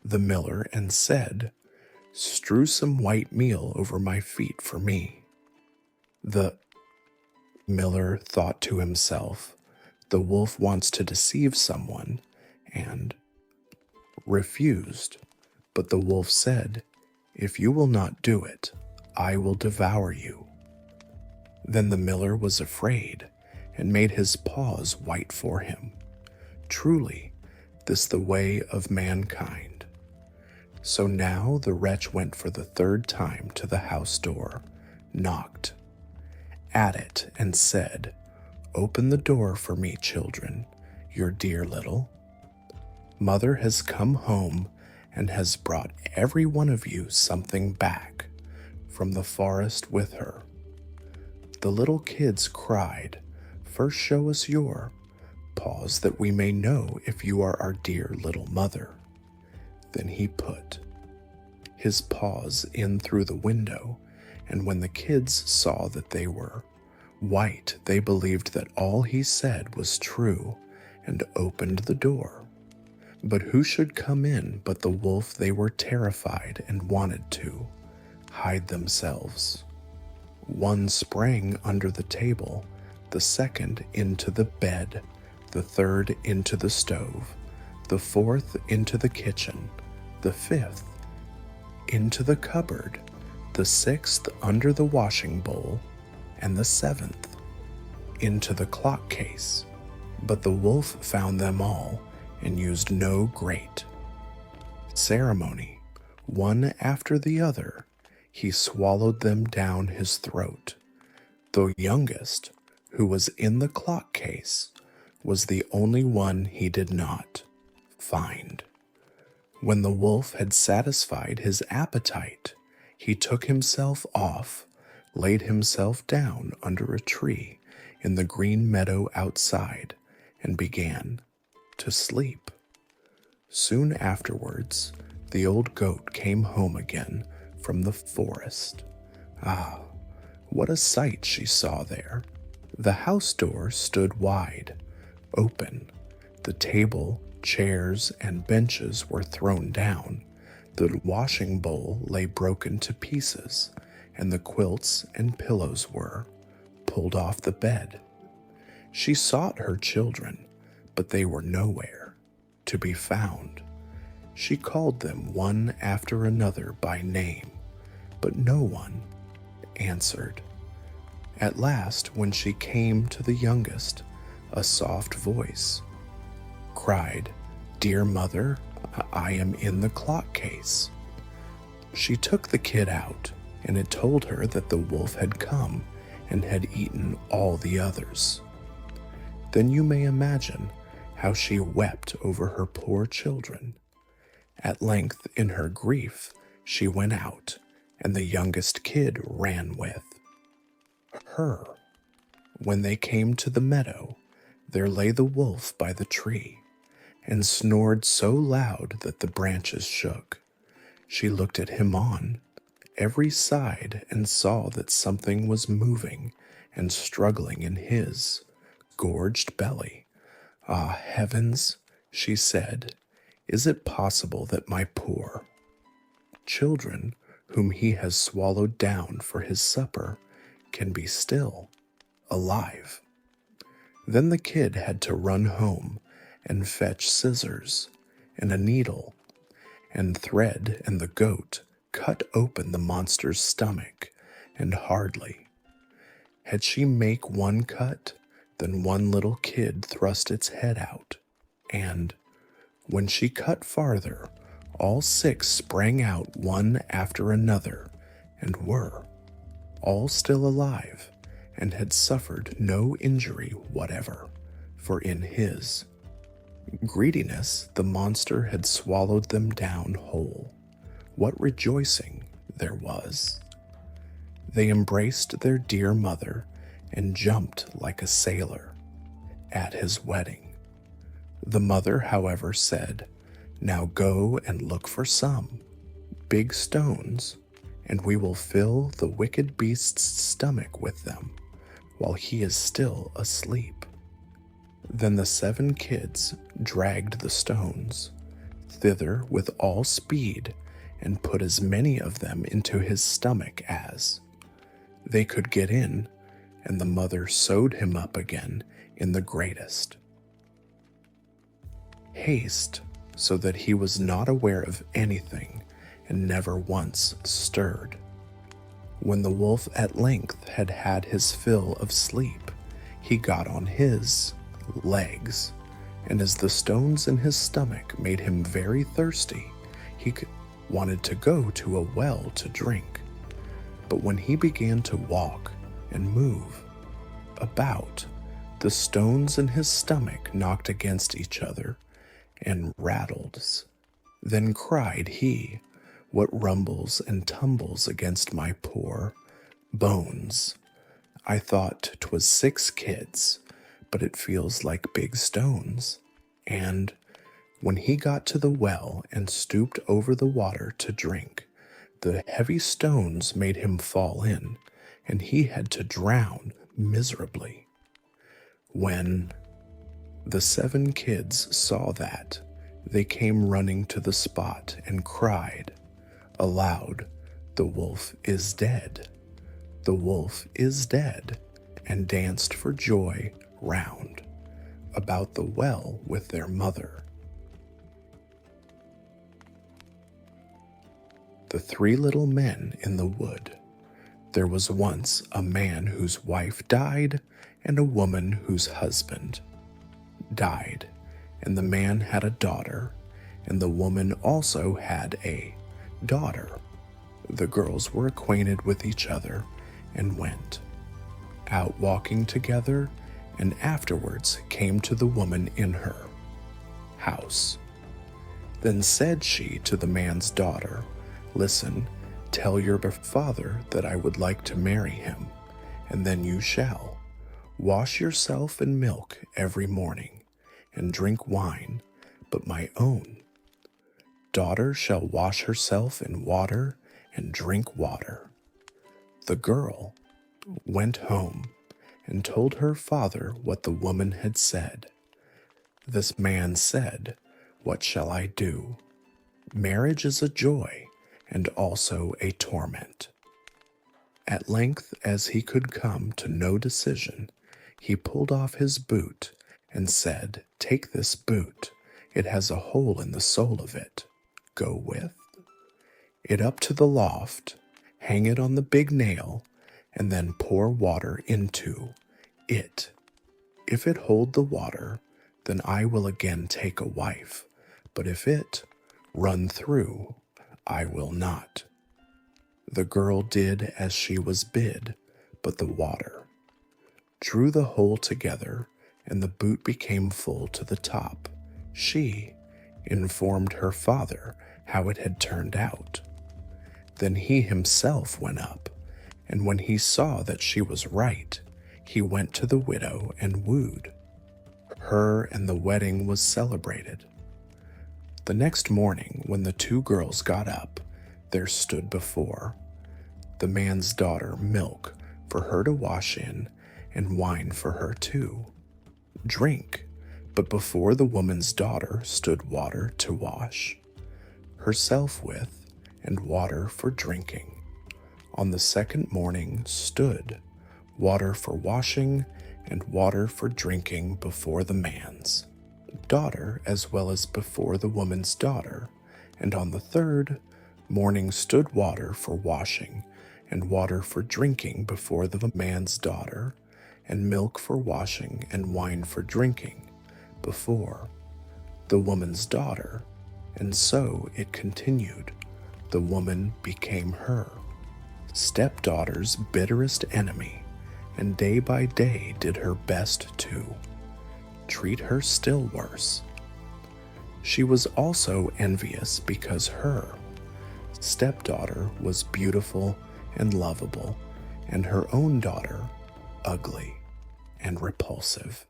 the miller and said, "Strew some white meal over my feet for me." The miller thought to himself, "The wolf wants to deceive someone," and refused. But the wolf said, "If you will not do it, I will devour you." Then the miller was afraid and made his paws white for him. Truly, this the way of mankind. So now the wretch went for the third time to the house door, knocked at it, and said, "Open the door for me, children. Your dear little mother has come home and has brought every one of you something back from the forest with her." The little kids cried, "First show us your paws that we may know if you are our dear little mother." Then he put his paws in through the window, and when the kids saw that they were white, they believed that all he said was true and opened the door. But who should come in but the wolf? They were terrified and wanted to hide themselves. One sprang under the table, the second into the bed, the third into the stove, the fourth into the kitchen, the fifth into the cupboard, the sixth under the washing bowl, and the seventh into the clock case. But the wolf found them all and used no great ceremony. One after the other, he swallowed them down his throat. The youngest, who was in the clock case, was the only one he did not find. When the wolf had satisfied his appetite, he took himself off, laid himself down under a tree in the green meadow outside, and began to sleep. Soon afterwards, the old goat came home again from the forest. Ah, what a sight she saw there! The house door stood wide open. The table, chairs, and benches were thrown down. The washing bowl lay broken to pieces, and the quilts and pillows were pulled off the bed. She sought her children, but they were nowhere to be found. She called them one after another by name, but no one answered. At last, when she came to the youngest, a soft voice cried, "Dear mother, I am in the clock case." She took the kid out, and it told her that the wolf had come and had eaten all the others. Then you may imagine how she wept over her poor children. At length, in her grief, she went out, and the youngest kid ran with her. When they came to the meadow, there lay the wolf by the tree, and snored so loud that the branches shook. She looked at him on every side and saw that something was moving and struggling in his gorged belly. Ah, heavens, she said, is it possible that my poor children, whom he has swallowed down for his supper, can be still alive? Then the kid had to run home and fetch scissors and a needle and thread, and the goat cut open the monster's stomach, and hardly had she make one cut than one little kid thrust its head out, and when she cut farther, all 6 sprang out one after another, and were all still alive, and had suffered no injury whatever, for in his greediness the monster had swallowed them down whole. What rejoicing there was! They embraced their dear mother and jumped like a sailor at his wedding. The mother, however, said, "Now go and look for some big stones, and we will fill the wicked beast's stomach with them while he is still asleep." Then the 7 kids dragged the stones thither with all speed and put as many of them into his stomach as they could get in, and the mother sewed him up again in the greatest haste, so that he was not aware of anything and never once stirred. When the wolf at length had had his fill of sleep, he got on his legs, and as the stones in his stomach made him very thirsty, he wanted to go to a well to drink. But when he began to walk and move about, the stones in his stomach knocked against each other and rattled. Then cried he, "What rumbles and tumbles against my poor bones? I thought 'twas 6 kids, but it feels like big stones." And when he got to the well and stooped over the water to drink, the heavy stones made him fall in, and he had to drown miserably. When the 7 kids saw that, they came running to the spot and cried aloud, "The wolf is dead! The wolf is dead!" and danced for joy round about the well with their mother. The 3 little men in the wood. There was once a man whose wife died, and a woman whose husband died, and the man had a daughter, and the woman also had a daughter. The girls were acquainted with each other and went out walking together, and afterwards came to the woman in her house. Then said she to the man's daughter, "Listen, tell your father that I would like to marry him, and then you shall wash yourself in milk every morning, and drink wine, but my own daughter shall wash herself in water and drink water." The girl went home and told her father what the woman had said. This man said, "What shall I do? Marriage is a joy and also a torment." At length, as he could come to no decision, he pulled off his boot and said, "Take this boot. It has a hole in the sole of it. Go with it up to the loft, hang it on the big nail, and then pour water into it. If it hold the water, then I will again take a wife, but if it run through, I will not." The girl did as she was bid, but the water drew the hole together, and the boot became full to the top. She informed her father how it had turned out. Then he himself went up, and when he saw that she was right, he went to the widow and wooed her, and the wedding was celebrated. The next morning, when the two girls got up, there stood before the man's daughter milk for her to wash in, and wine for her to drink. But before the woman's daughter stood water to wash herself with, and water for drinking. On the second morning stood water for washing, and water for drinking before the man's daughter, as well as before the woman's daughter. And on the third morning stood water for washing, and water for drinking before the man's daughter, and milk for washing, and wine for drinking before the woman's daughter. And so it continued. The woman became her stepdaughter's bitterest enemy, and day by day did her best to treat her still worse. She was also envious because her stepdaughter was beautiful and lovable, and her own daughter ugly and repulsive.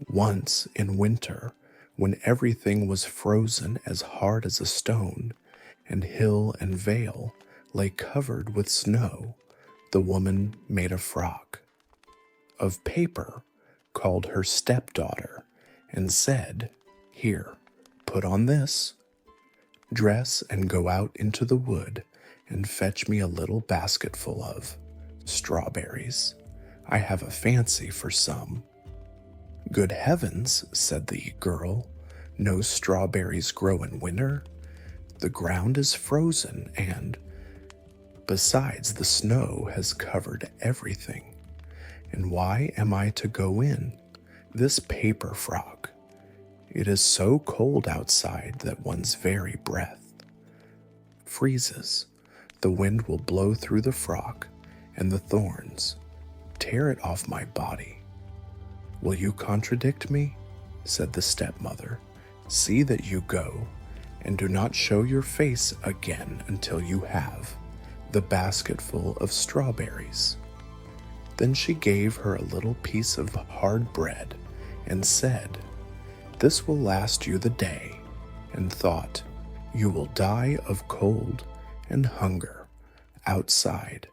Once in winter, when everything was frozen as hard as a stone, and hill and vale lay covered with snow, the woman made a frock of paper, called her stepdaughter, and said, "Here, put on this, dress, and go out into the wood, and fetch me a little basketful of strawberries. I have a fancy for some." "Good heavens," said the girl, "no strawberries grow in winter? The ground is frozen, and besides, the snow has covered everything. And why am I to go in this paper frock? It is so cold outside that one's very breath freezes. The wind will blow through the frock, and the thorns tear it off my body." "Will you contradict me?" said the stepmother. "See that you go, and do not show your face again until you have the basketful of strawberries." Then she gave her a little piece of hard bread, and said, "This will last you the day," and thought, "You will die of cold and hunger outside,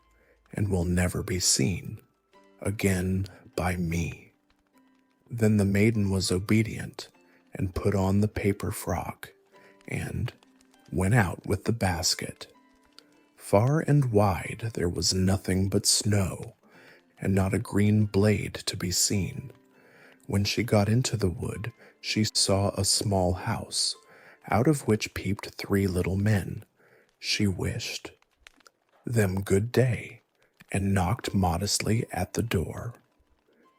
and will never be seen again by me." Then the maiden was obedient, and put on the paper frock, and went out with the basket. Far and wide there was nothing but snow, and not a green blade to be seen. When she got into the wood, she saw a small house, out of which peeped 3 little men. She wished them good day, and knocked modestly at the door.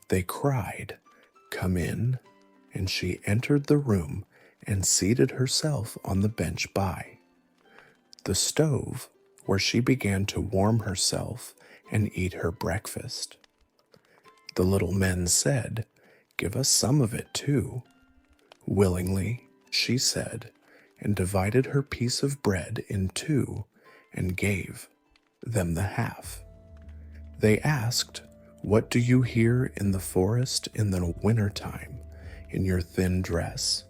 They cried, "Come in," and she entered the room and seated herself on the bench by the stove, where she began to warm herself and eat her breakfast. The little men said, "Give us some of it too." "Willingly," she said, and divided her piece of bread in 2 and gave them the half. They asked, "What do you here in the forest in the winter time, in your thin dress?"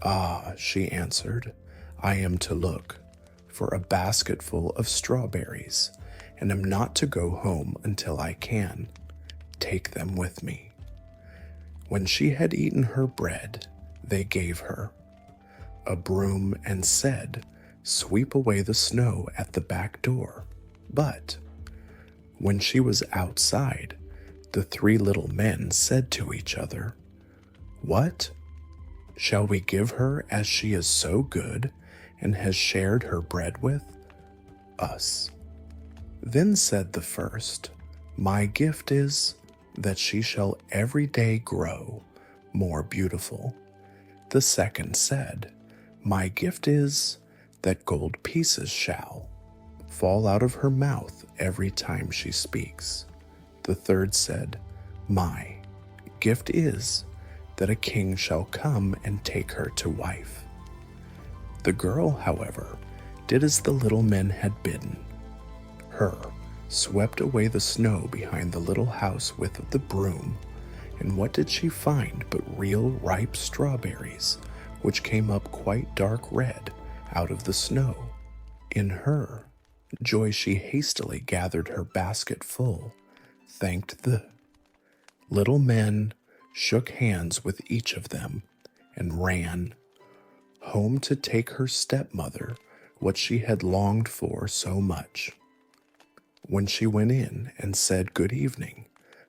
"Ah," she answered, "I am to look for a basketful of strawberries, and am not to go home until I can take them with me." When she had eaten her bread, they gave her a broom and said, "Sweep away the snow at the back door." But when she was outside, the 3 little men said to each other, "What? Shall we give her, as she is so good and has shared her bread with us?" Then said the first, "My gift is that she shall every day grow more beautiful." The second said, "My gift is that gold pieces shall fall out of her mouth every time she speaks." The third said, My gift is that a king shall come and take her to wife." The girl, however, did as the little men had bidden. Her swept away the snow behind the little house with the broom, and what did she find but real ripe strawberries, which came up quite dark red out of the snow. In her joy she hastily gathered her basket full, thanked the little men, shook hands with each of them, and ran home to take her stepmother what she had longed for so much. When she went in and said good evening,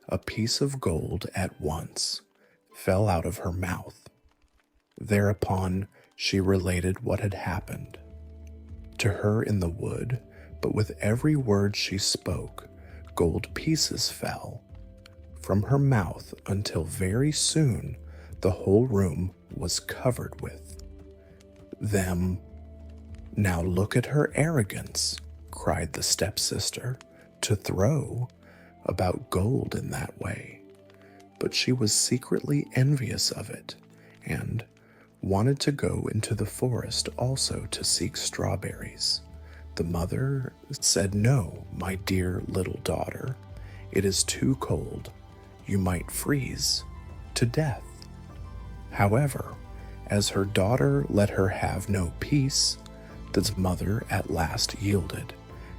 a piece of gold at once fell out of her mouth. Thereupon she related what had happened to her in the wood, but with every word she spoke, gold pieces fell from her mouth until very soon the whole room was covered with them. "Now look at her arrogance," cried the stepsister, "to throw about gold in that way." But she was secretly envious of it, and wanted to go into the forest also to seek strawberries. The mother said, "No, my dear little daughter, it is too cold. You might freeze to death." However, as her daughter let her have no peace, the mother at last yielded,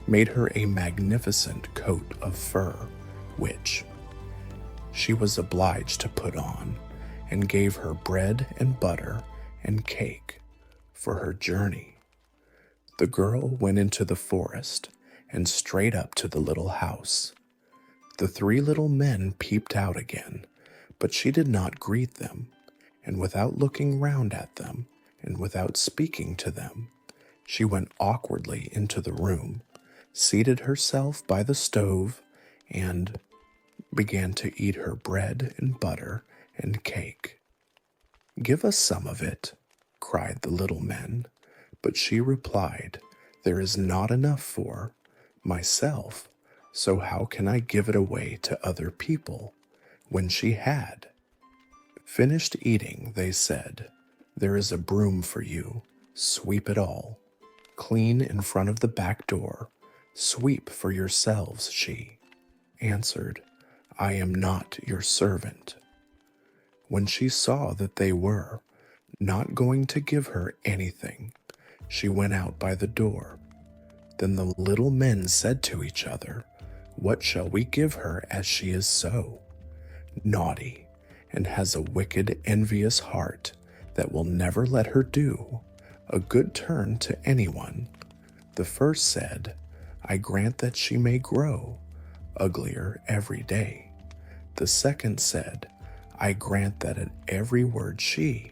made her a magnificent coat of fur, which she was obliged to put on, and gave her bread and butter and cake for her journey. The girl went into the forest and straight up to the little house. The three little men peeped out again, but she did not greet them, and without looking round at them, and without speaking to them, she went awkwardly into the room, seated herself by the stove, and began to eat her bread and butter and cake. "Give us some of it," cried the little men, but she replied, "There is not enough for myself, so how can I give it away to other people?" When she had finished eating, they said, "There is a broom for you. Sweep it all clean in front of the back door. Sweep for yourselves." She answered, "I am not your servant." When she saw that they were not going to give her anything, she went out by the door. Then the little men said to each other, "What shall we give her, as she is so naughty and has a wicked, envious heart that will never let her do a good turn to anyone?" The first said, "I grant that she may grow uglier every day." The second said, "I grant that at every word she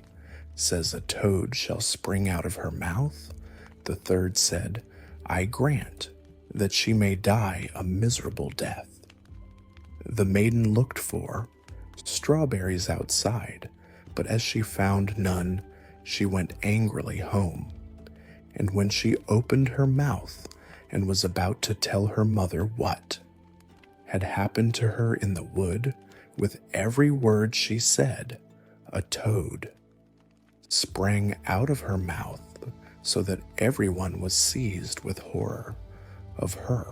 says a toad shall spring out of her mouth." The third said, "I grant that she may die a miserable death." The maiden looked for strawberries outside, but as she found none, she went angrily home. And when she opened her mouth and was about to tell her mother what had happened to her in the wood, with every word she said, a toad sprang out of her mouth, so that everyone was seized with horror of her.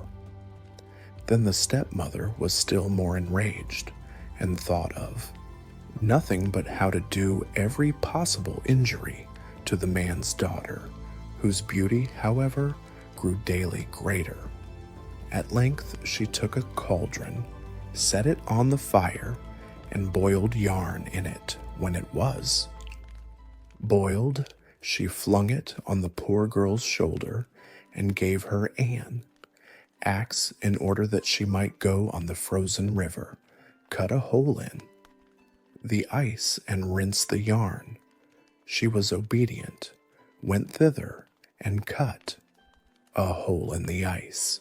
Then the stepmother was still more enraged, and thought of nothing but how to do every possible injury to the man's daughter, whose beauty, however, grew daily greater. At length she took a cauldron, set it on the fire, and boiled yarn in it. When it was boiled, she flung it on the poor girl's shoulder and gave her an axe in order that she might go on the frozen river, cut a hole in the ice and rinse the yarn. She was obedient, went thither and cut a hole in the ice.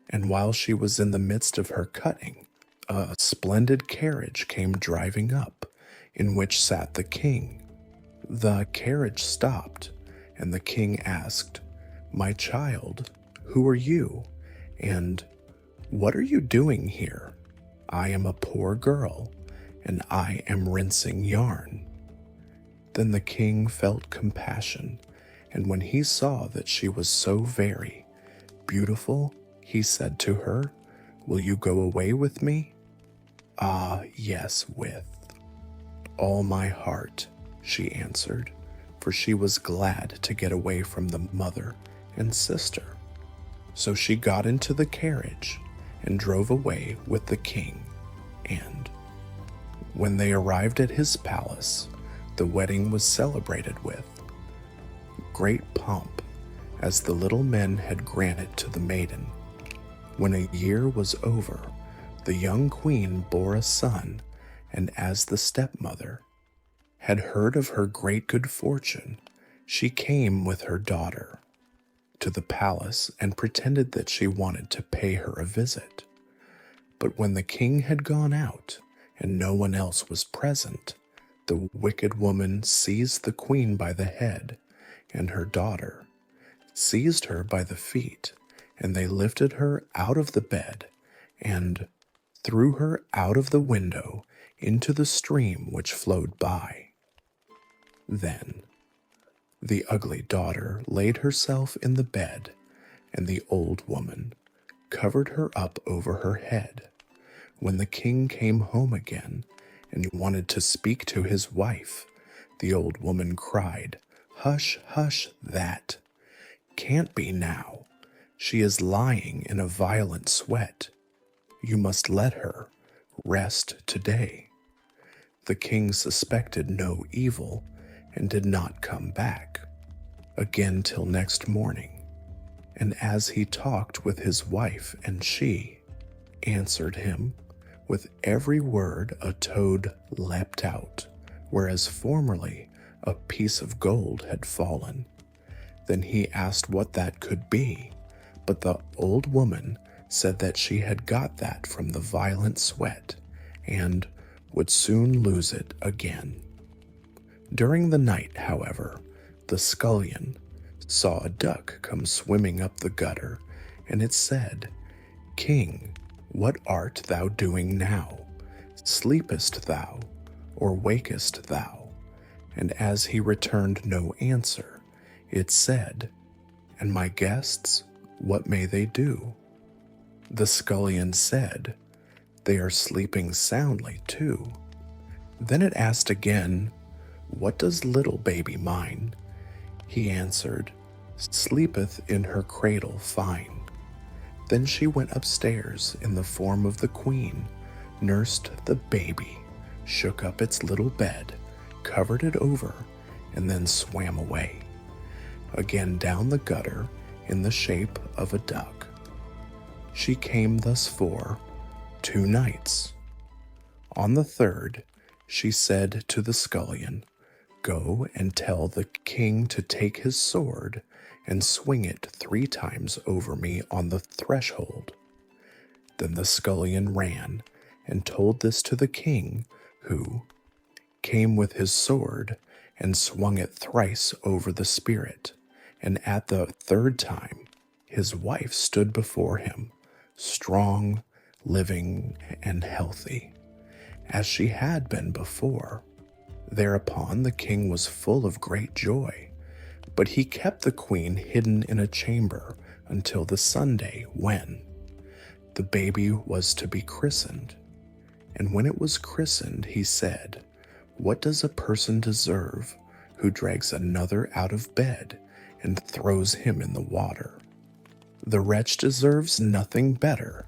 And while she was in the midst of her cutting, a splendid carriage came driving up, in which sat the king. The carriage stopped, and the king asked, "My child, who are you, and what are you doing here?" I am a poor girl, and I am rinsing yarn." Then the king felt compassion, and when he saw that she was so very beautiful, he said to her, "Will you go away with me?" "Ah, yes, with all my heart," she answered, for she was glad to get away from the mother and sister. So she got into the carriage and drove away with the king, and when they arrived at his palace, the wedding was celebrated with great pomp, as the little men had granted to the maiden. When a year was over, the young queen bore a son, and as the stepmother had heard of her great good fortune, she came with her daughter to the palace and pretended that she wanted to pay her a visit. But when the king had gone out and no one else was present, the wicked woman seized the queen by the head, and her daughter seized her by the feet, and they lifted her out of the bed and threw her out of the window into the stream which flowed by. Then the ugly daughter laid herself in the bed, and the old woman covered her up over her head. When the king came home again and wanted to speak to his wife, the old woman cried, "Hush, hush, that can't be now. She is lying in a violent sweat. You must let her rest today." The king suspected no evil and did not come back again till next morning. And as he talked with his wife, and she answered him, with every word a toad leapt out, whereas formerly a piece of gold had fallen. Then he asked what that could be, but the old woman said that she had got that from the violent sweat, and would soon lose it again. During the night, however, the scullion saw a duck come swimming up the gutter, and it said, "King, what art thou doing now? Sleepest thou, or wakest thou?" And as he returned no answer, it said, "And my guests, what may they do?" The scullion said, "They are sleeping soundly too." Then it asked again, "What does little baby mine?" He answered, "Sleepeth in her cradle fine." Then she went upstairs in the form of the queen, nursed the baby, shook up its little bed, covered it over, and then swam away, again down the gutter in the shape of a duck. She came thus for 2 nights. On the third, she said to the scullion, "Go and tell the king to take his sword and swing it 3 times over me on the threshold." Then the scullion ran and told this to the king, who came with his sword and swung it thrice over the spirit, and at the 3rd time his wife stood before him, strong, living, and healthy, as she had been before. Thereupon the king was full of great joy, but he kept the queen hidden in a chamber until the Sunday, when the baby was to be christened. And when it was christened, he said, "What does a person deserve who drags another out of bed and throws him in the water?" "The wretch deserves nothing better,"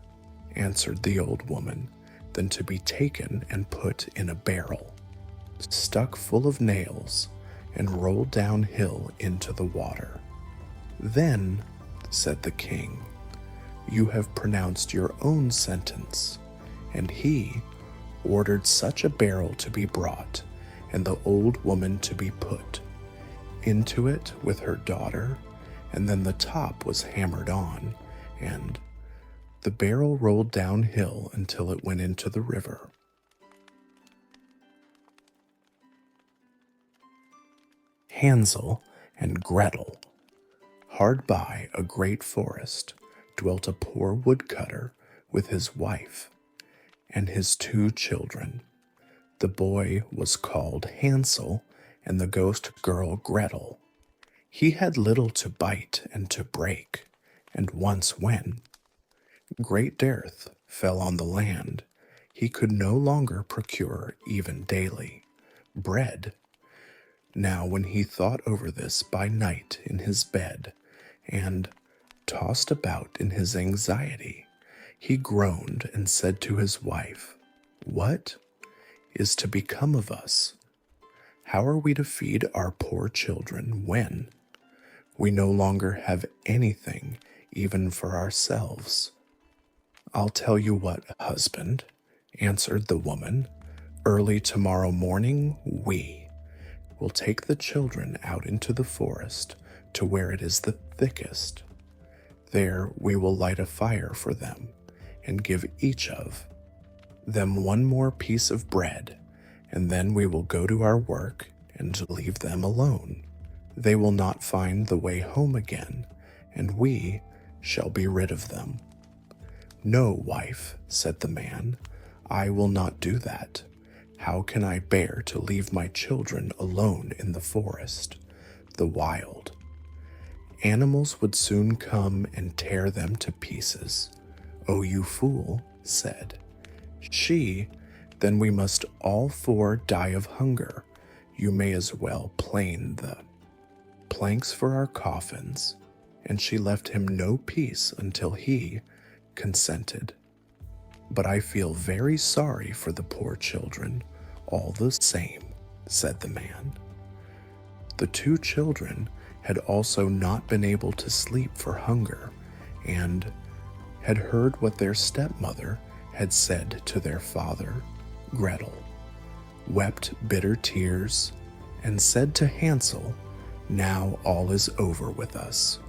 answered the old woman, "than to be taken and put in a barrel, stuck full of nails, and rolled downhill into the water." "Then," said the king, "you have pronounced your own sentence." And he ordered such a barrel to be brought, and the old woman to be put into it with her daughter, and then the top was hammered on, and the barrel rolled downhill until it went into the river. Hansel and Gretel. Hard by a great forest dwelt a poor woodcutter with his wife, and his 2 children. The boy was called Hansel, and the ghost girl Gretel. He had little to bite and to break, and once when great dearth fell on the land, he could no longer procure even daily bread. Now when he thought over this by night in his bed, and tossed about in his anxiety, he groaned and said to his wife, "What is to become of us? How are we to feed our poor children when we no longer have anything even for ourselves?" "I'll tell you what, husband," answered the woman. "Early tomorrow morning we will take the children out into the forest to where it is the thickest. There we will light a fire for them and give each of them one more piece of bread, and then we will go to our work and leave them alone. They will not find the way home again, and we shall be rid of them." "No, wife," said the man, "I will not do that. How can I bear to leave my children alone in the forest, the wild? Animals would soon come and tear them to pieces." "Oh, you fool," said she, "then we must all 4 die of hunger. You may as well plane the planks for our coffins." And she left him no peace until he consented. "But I feel very sorry for the poor children, all the same," said the man. The 2 children had also not been able to sleep for hunger, and had heard what their stepmother had said to their father. Gretel wept bitter tears and said to Hansel, "Now all is over with us."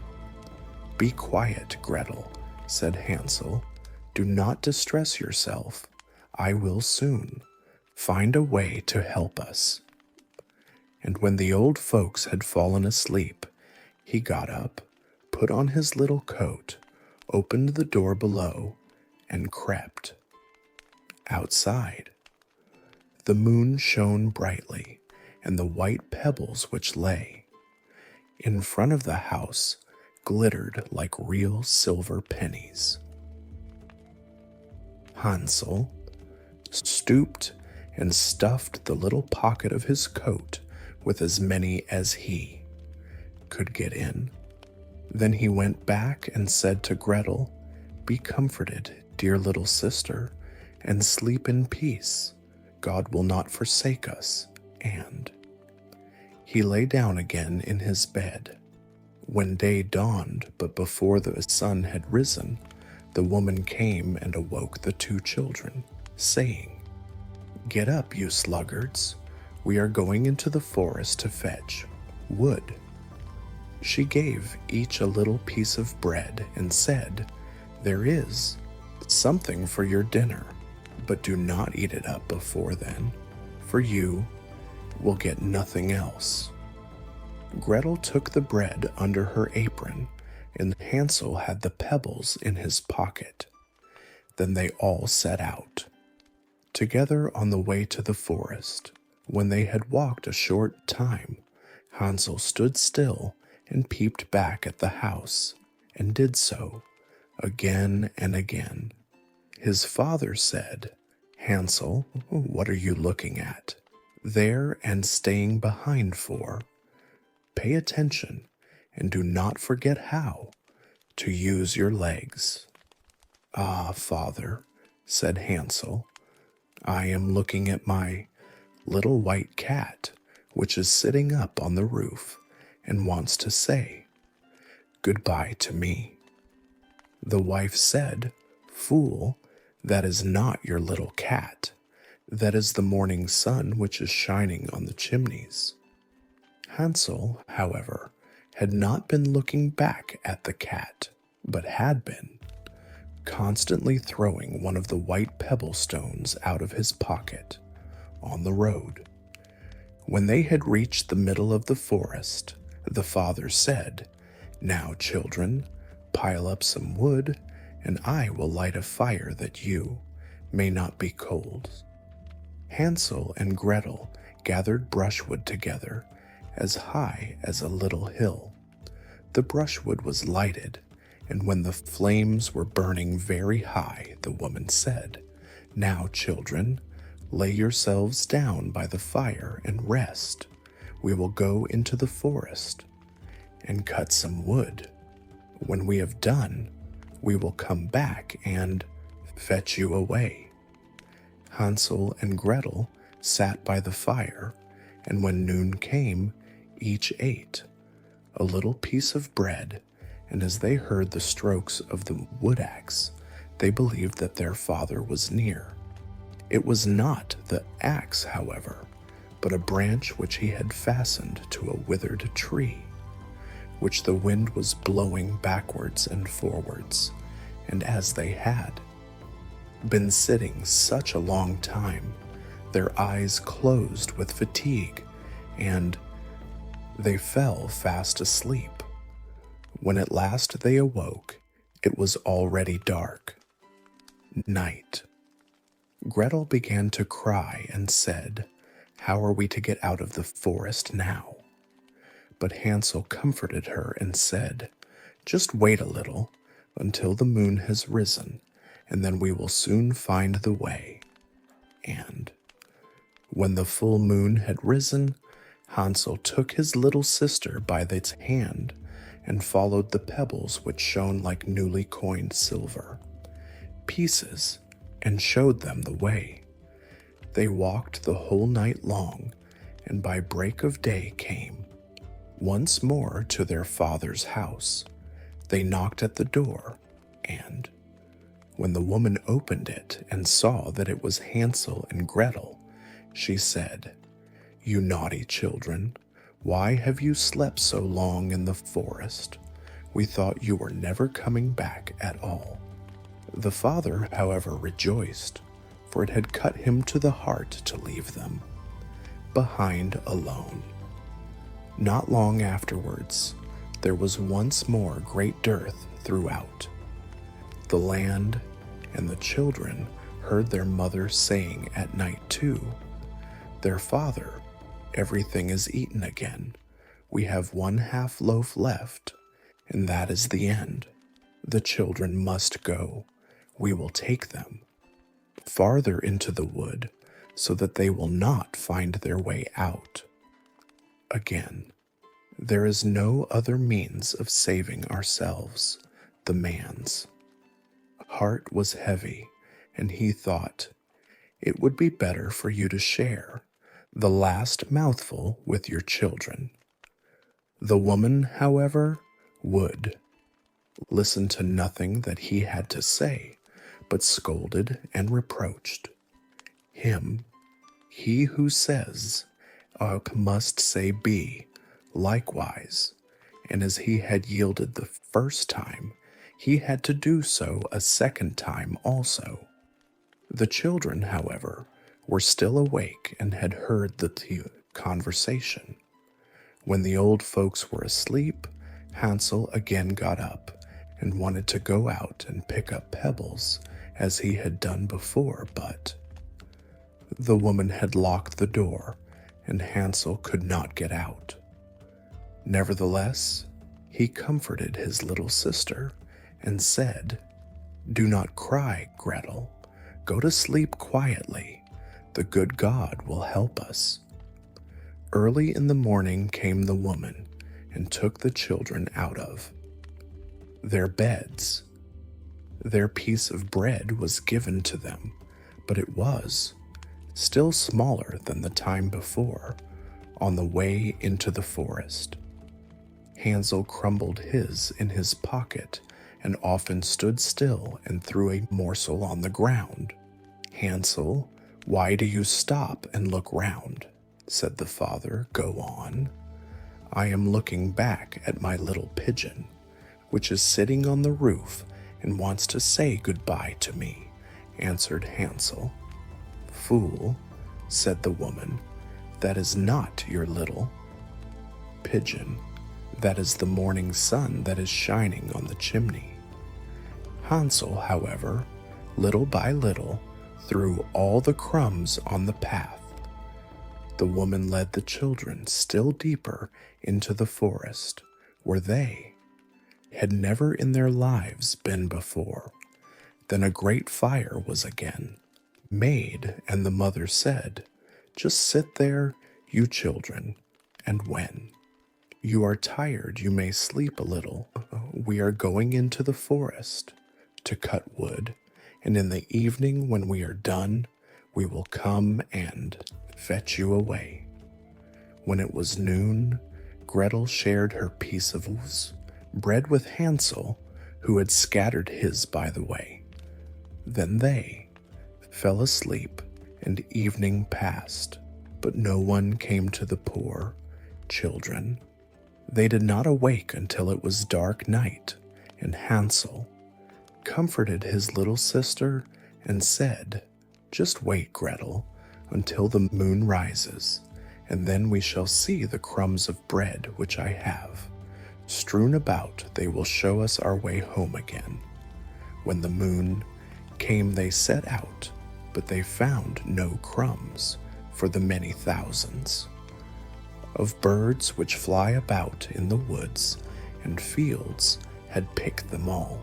"Be quiet, Gretel," said Hansel. "Do not distress yourself. I will soon find a way to help us." And when the old folks had fallen asleep, he got up, put on his little coat, opened the door below, and crept outside. The moon shone brightly, and the white pebbles which lay in front of the house glittered like real silver pennies. Hansel stooped and stuffed the little pocket of his coat with as many as he could get in. Then he went back and said to Gretel, "Be comforted, dear little sister, and sleep in peace. God will not forsake us." And he lay down again in his bed. When day dawned, but before the sun had risen, the woman came and awoke the 2 children, saying, "Get up, you sluggards. We are going into the forest to fetch wood." She gave each a little piece of bread and said, "There is something for your dinner, but do not eat it up before then, for you will get nothing else." Gretel took the bread under her apron, and Hansel had the pebbles in his pocket. Then they all set out together on the way to the forest. When they had walked a short time, Hansel stood still and peeped back at the house, and did so again and again. His father said, "Hansel, what are you looking at there and staying behind for? Pay attention, and do not forget how to use your legs." "Ah, father," said Hansel, "I am looking at my little white cat, which is sitting up on the roof and wants to say goodbye to me." The wife said, "Fool, that is not your little cat. That is the morning sun which is shining on the chimneys." Hansel, however, had not been looking back at the cat, but had been constantly throwing one of the white pebble stones out of his pocket on the road. When they had reached the middle of the forest, the father said, "Now, children, pile up some wood, and I will light a fire that you may not be cold. Hansel and Gretel gathered brushwood together as high as a little hill. The brushwood was lighted, and when the flames were burning very high, the woman said, "Now, children, lay yourselves down by the fire and rest. We will go into the forest and cut some wood. When we have done, we will come back and fetch you away." Hansel and Gretel sat by the fire, and when noon came, each ate a little piece of bread, and as they heard the strokes of the wood axe, they believed that their father was near. It was not the axe, however, but a branch which he had fastened to a withered tree, which the wind was blowing backwards and forwards, and as they had been sitting such a long time, their eyes closed with fatigue, and they fell fast asleep. When at last they awoke, it was already dark. Night. Gretel began to cry and said, "How are we to get out of the forest now?" But Hansel comforted her and said, "Just wait a little until the moon has risen, and then we will soon find the way." And when the full moon had risen, Hansel took his little sister by its hand and followed the pebbles which shone like newly coined silver pieces, and showed them the way. They walked the whole night long, and by break of day came once more to their father's house. They knocked at the door, and when the woman opened it and saw that it was Hansel and Gretel, she said, "You naughty children, why have you slept so long in the forest? We thought you were never coming back at all." The father, however, rejoiced, for it had cut him to the heart to leave them behind alone. Not long afterwards, there was once more great dearth throughout the land, and the children heard their mother saying at night too, "Their father, everything is eaten again. We have 1/2 loaf left, and that is the end. The children must go. We will take them farther into the wood, so that they will not find their way out again. There is no other means of saving ourselves." The man's heart was heavy, and he thought, "It would be better for you to share the last mouthful with your children." The woman, however, would listen to nothing that he had to say, but scolded and reproached him. He who says A must say B likewise, and as he had yielded the first time, he had to do so a second time also. The children, however, were still awake and had heard the conversation. When the old folks were asleep, Hansel again got up and wanted to go out and pick up pebbles as he had done before, but the woman had locked the door and Hansel could not get out. Nevertheless, he comforted his little sister and said, "Do not cry, Gretel. Go to sleep quietly. The good God will help us." Early in the morning came the woman and took the children out of their beds. Their piece of bread was given to them, but it was still smaller than the time before, on the way into the forest. Hansel crumbled his in his pocket and often stood still and threw a morsel on the ground. "Hansel, why do you stop and look round?" said the father. "Go on." "I am looking back at my little pigeon, which is sitting on the roof and wants to say goodbye to me," answered Hansel. "Fool," said the woman, "that is not your little pigeon. That is the morning sun that is shining on the chimney." Hansel, however, little by little, threw all the crumbs on the path. The woman led the children still deeper into the forest, where they had never in their lives been before. Then a great fire was again made, and the mother said, "Just sit there, you children, and when you are tired, you may sleep a little. We are going into the forest to cut wood, and in the evening, when we are done, we will come and fetch you away." When it was noon, Gretel shared her piece of bread with Hansel, who had scattered his by the way. Then they fell asleep, and evening passed, but no one came to the poor children. They did not awake until it was dark night, and Hansel comforted his little sister and said, "Just wait, Gretel, until the moon rises, and then we shall see the crumbs of bread which I have. Strewn about, they will show us our way home again." When the moon came, they set out, but they found no crumbs for the many thousands of birds which fly about in the woods and fields had picked them all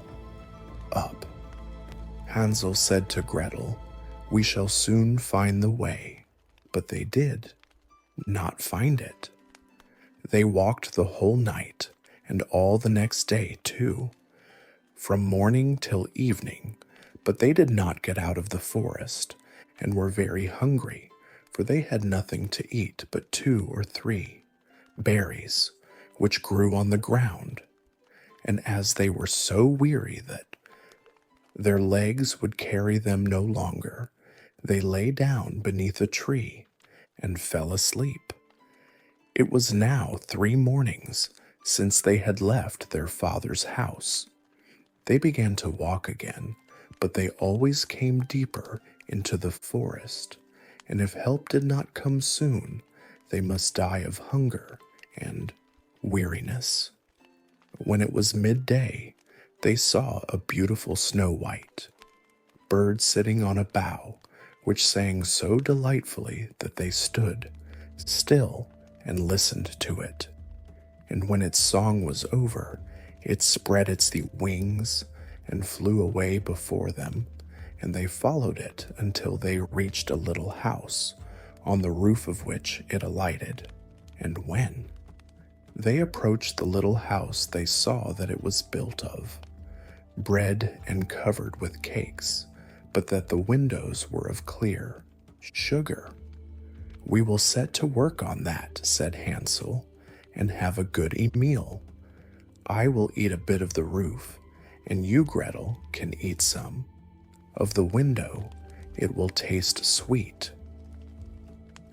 up. Hansel said to Gretel, "We shall soon find the way," but they did not find it. They walked the whole night and all the next day too, from morning till evening, but they did not get out of the forest and were very hungry, for they had nothing to eat but 2 or 3 berries which grew on the ground. And as they were so weary that their legs would carry them no longer, they lay down beneath a tree and fell asleep. It was now 3 mornings since they had left their father's house. They began to walk again, but they always came deeper into the forest, and if help did not come soon, they must die of hunger and weariness. When it was midday, they saw a beautiful Snow White bird sitting on a bough, which sang so delightfully that they stood still and listened to it. And when its song was over, it spread its wings and flew away before them, and they followed it until they reached a little house, on the roof of which it alighted. And when they approached the little house, they saw that it was built of bread and covered with cakes, but that the windows were of clear sugar. "We will set to work on that," said Hansel, "and have a good meal. I will eat a bit of the roof, and you, Gretel, can eat some of the window. It will taste sweet."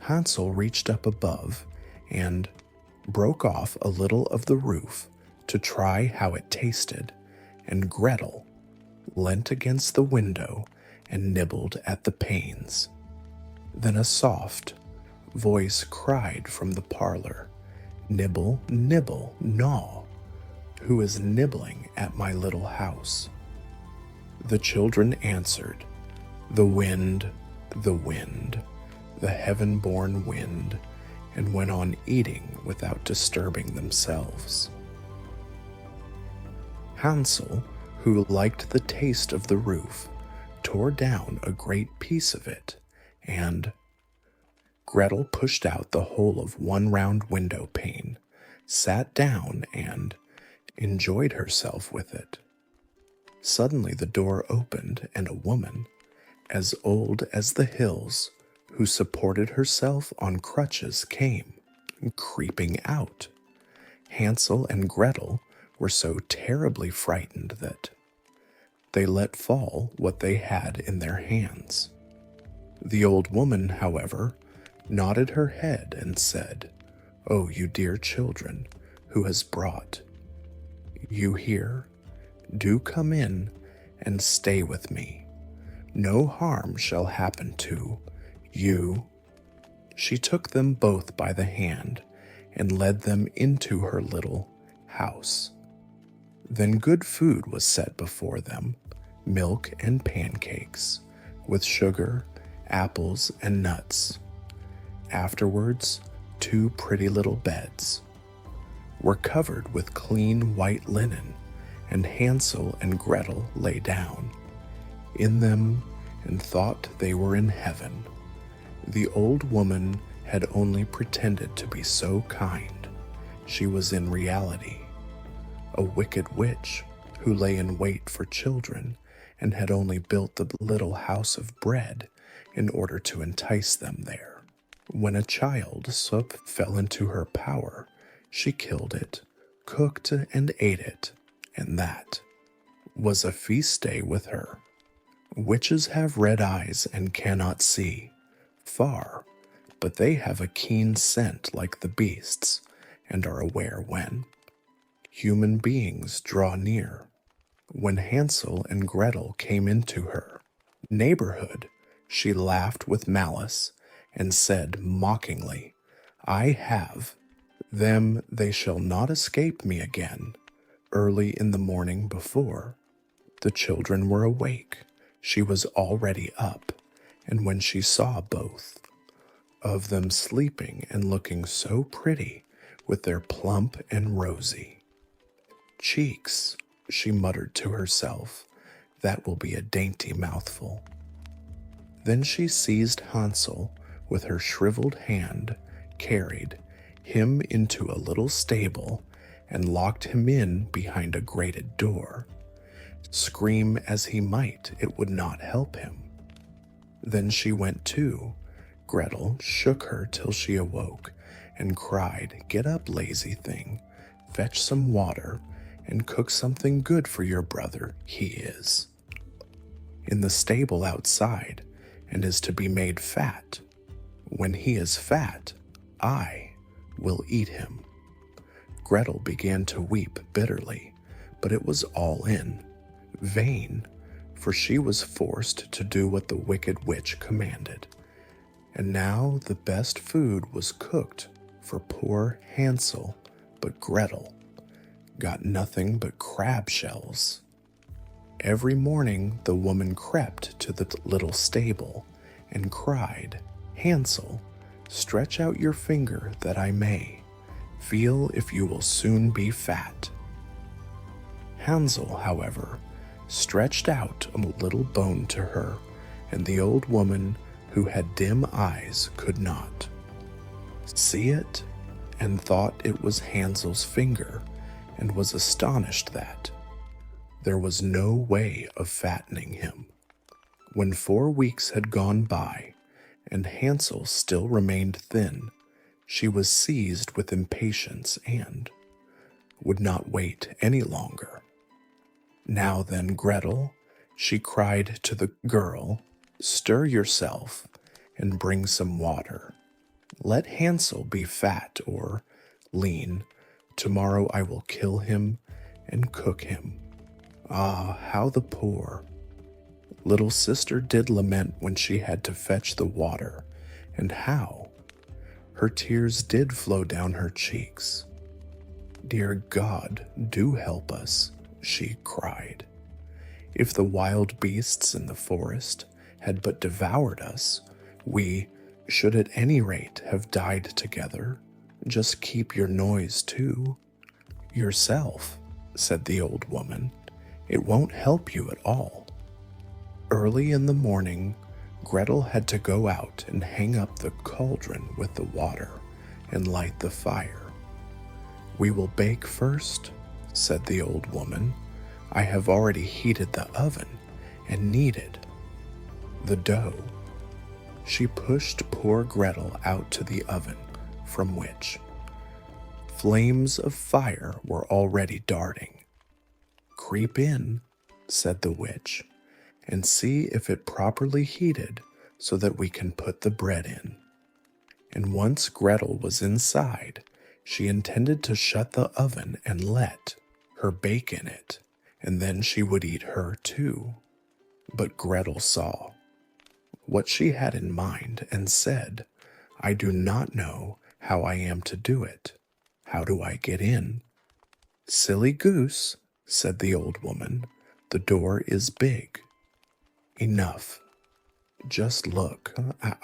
Hansel reached up above and broke off a little of the roof to try how it tasted, and Gretel leant against the window and nibbled at the panes. Then a soft voice cried from the parlor, "Nibble, nibble, gnaw. Who is nibbling at my little house?" The children answered, the wind, the heaven-born wind," and went on eating without disturbing themselves. Hansel, who liked the taste of the roof, tore down a great piece of it, and Gretel pushed out the whole of one round window pane, sat down, and enjoyed herself with it. Suddenly the door opened, and a woman, as old as the hills, who supported herself on crutches, came creeping out. Hansel and Gretel were so terribly frightened that they let fall what they had in their hands. The old woman, however, nodded her head and said, "Oh, you dear children, who has brought you here? Do come in and stay with me. No harm shall happen to you." She took them both by the hand and led them into her little house. Then good food was set before them, milk and pancakes, with sugar, apples, and nuts. Afterwards, 2 pretty little beds were covered with clean white linen, and Hansel and Gretel lay down in them and thought they were in heaven. The old woman had only pretended to be so kind. She was in reality a wicked witch who lay in wait for children and had only built the little house of bread in order to entice them there. When a child slip fell into her power, she killed it, cooked and ate it, and that was a feast day with her. Witches have red eyes and cannot see far, but they have a keen scent like the beasts and are aware when human beings draw near. When Hansel and Gretel came into her neighborhood, she laughed with malice and said mockingly, "I have them, they shall not escape me again." Early in the morning, before the children were awake, she was already up, and when she saw both of them sleeping and looking so pretty with their plump and rosy cheeks, she muttered to herself, "That will be a dainty mouthful." Then she seized Hansel with her shriveled hand, carried him into a little stable, and locked him in behind a grated door. Scream as he might, it would not help him. Then she went too. Gretel shook her till she awoke and cried, "Get up, lazy thing, fetch some water and cook something good for your brother. He is in the stable outside and is to be made fat. When he is fat, I will eat him." Gretel began to weep bitterly, but it was all in vain, for she was forced to do what the wicked witch commanded. And now the best food was cooked for poor Hansel, but Gretel got nothing but crab shells. Every morning the woman crept to the little stable and cried, "Hansel, stretch out your finger that I may feel if you will soon be fat." Hansel, however, stretched out a little bone to her, and the old woman, who had dim eyes, could not see it, and thought it was Hansel's finger, and was astonished that there was no way of fattening him. When 4 weeks had gone by, and Hansel still remained thin, she was seized with impatience and would not wait any longer. "Now then, Gretel," she cried to the girl, "stir yourself and bring some water. Let Hansel be fat or lean. Tomorrow I will kill him and cook him." Ah, how the poor little sister did lament when she had to fetch the water, and how her tears did flow down her cheeks. "Dear God, do help us," she cried. "If the wild beasts in the forest had but devoured us, we should at any rate have died together. Just keep your noise too yourself," said the old woman. "It won't help you at all." Early in the morning, Gretel had to go out and hang up the cauldron with the water and light the fire. "We will bake first," said the old woman. "I have already heated the oven and kneaded the dough." She pushed poor Gretel out to the oven, from which flames of fire were already darting. "Creep in," said the witch, "and see if it properly heated so that we can put the bread in." And once Gretel was inside, she intended to shut the oven and let her bake in it, and then she would eat her too. But Gretel saw what she had in mind and said, "I do not know how I am to do it. How do I get in?" "Silly goose," said the old woman, "the door is big enough. Just look,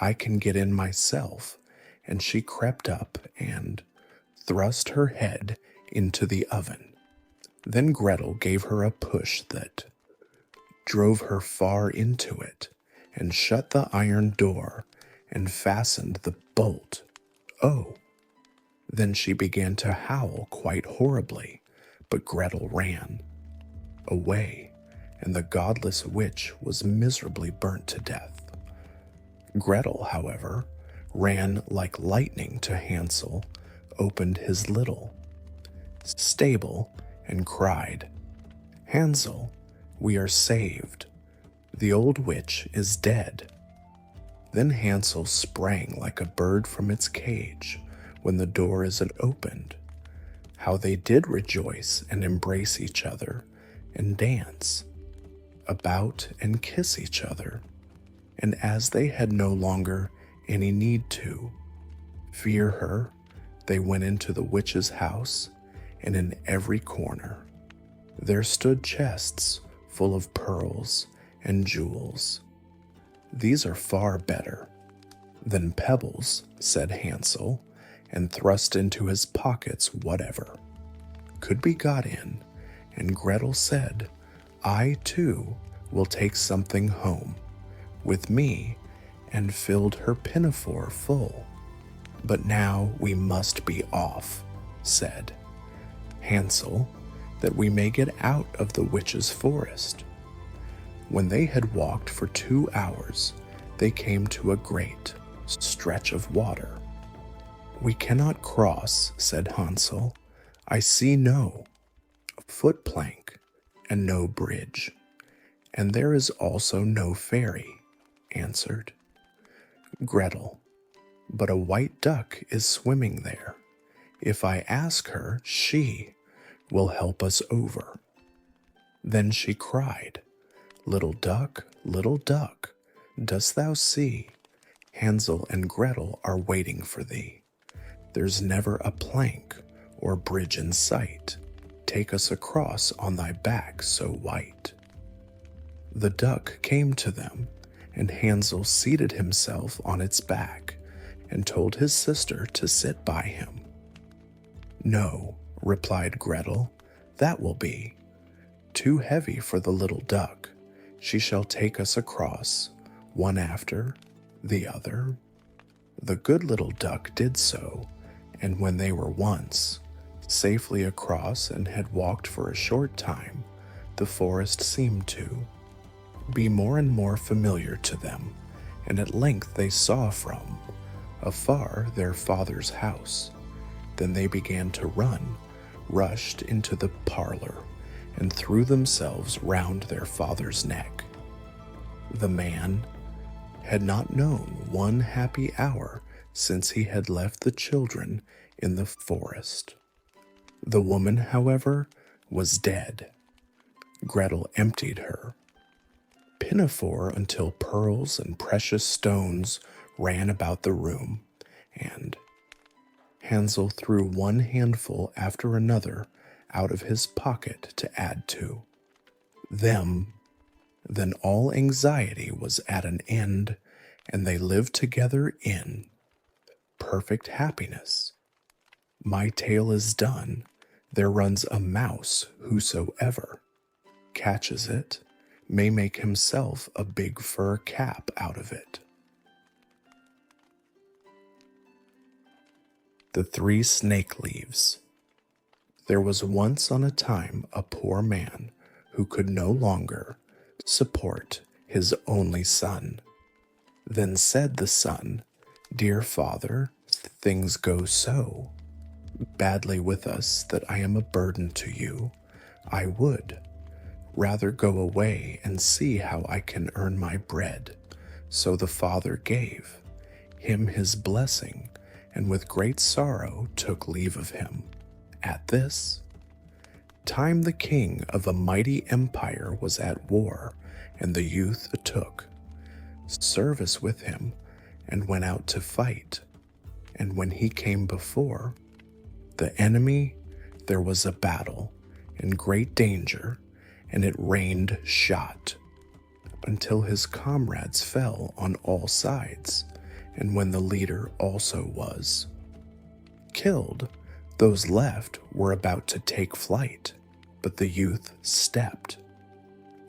I can get in myself. And she crept up and thrust her head into the oven. Then Gretel gave her a push that drove her far into it, and shut the iron door and fastened the bolt. Oh! Then she began to howl quite horribly, but Gretel ran away, and the godless witch was miserably burnt to death. Gretel, however, ran like lightning to Hansel, opened his little stable, and cried, "Hansel, we are saved. The old witch is dead." Then Hansel sprang like a bird from its cage when the door is opened. How they did rejoice and embrace each other and dance about and kiss each other. And as they had no longer any need to fear her, they went into the witch's house, and in every corner there stood chests full of pearls and jewels. "These are far better than pebbles," said Hansel, and thrust into his pockets whatever could be got in, and Gretel said, "I too will take something home with me," and filled her pinafore full. "But now we must be off," said Hansel, "that we may get out of the witch's forest." When they had walked for 2 hours, they came to a great stretch of water. "We cannot cross," said Hansel. "I see no footplank and no bridge, and there is also no ferry," answered Gretel. "But a white duck is swimming there. If I ask her, she will help us over." Then she cried, little duck, dost thou see? Hansel and Gretel are waiting for thee. There's never a plank or bridge in sight. Take us across on thy back so white." The duck came to them, and Hansel seated himself on its back and told his sister to sit by him. "No," replied Gretel, "that will be too heavy for the little duck. She shall take us across, one after the other." The good little duck did so, and when they were once safely across and had walked for a short time, the forest seemed to be more and more familiar to them, and at length they saw from afar their father's house. Then they began to run, rushed into the parlor, and threw themselves round their father's neck. The man had not known one happy hour since he had left the children in the forest. The woman, however, was dead. Gretel emptied her pinafore until pearls and precious stones ran about the room, and Hansel threw one handful after another out of his pocket to add to them. Then all anxiety was at an end, and they lived together in perfect happiness. My tale is done. There runs a mouse, whosoever catches it may make himself a big fur cap out of it. The Three Snake Leaves. There was once on a time a poor man who could no longer support his only son. Then said the son, "Dear father, things go so badly with us that I am a burden to you. I would rather go away and see how I can earn my bread." So the father gave him his blessing, and with great sorrow took leave of him. At this time the king of a mighty empire was at war, and the youth took service with him and went out to fight. And when he came before the enemy, there was a battle and great danger, and it rained shot. until his comrades fell on all sides, and when the leader also was killed, those left were about to take flight, but the youth stepped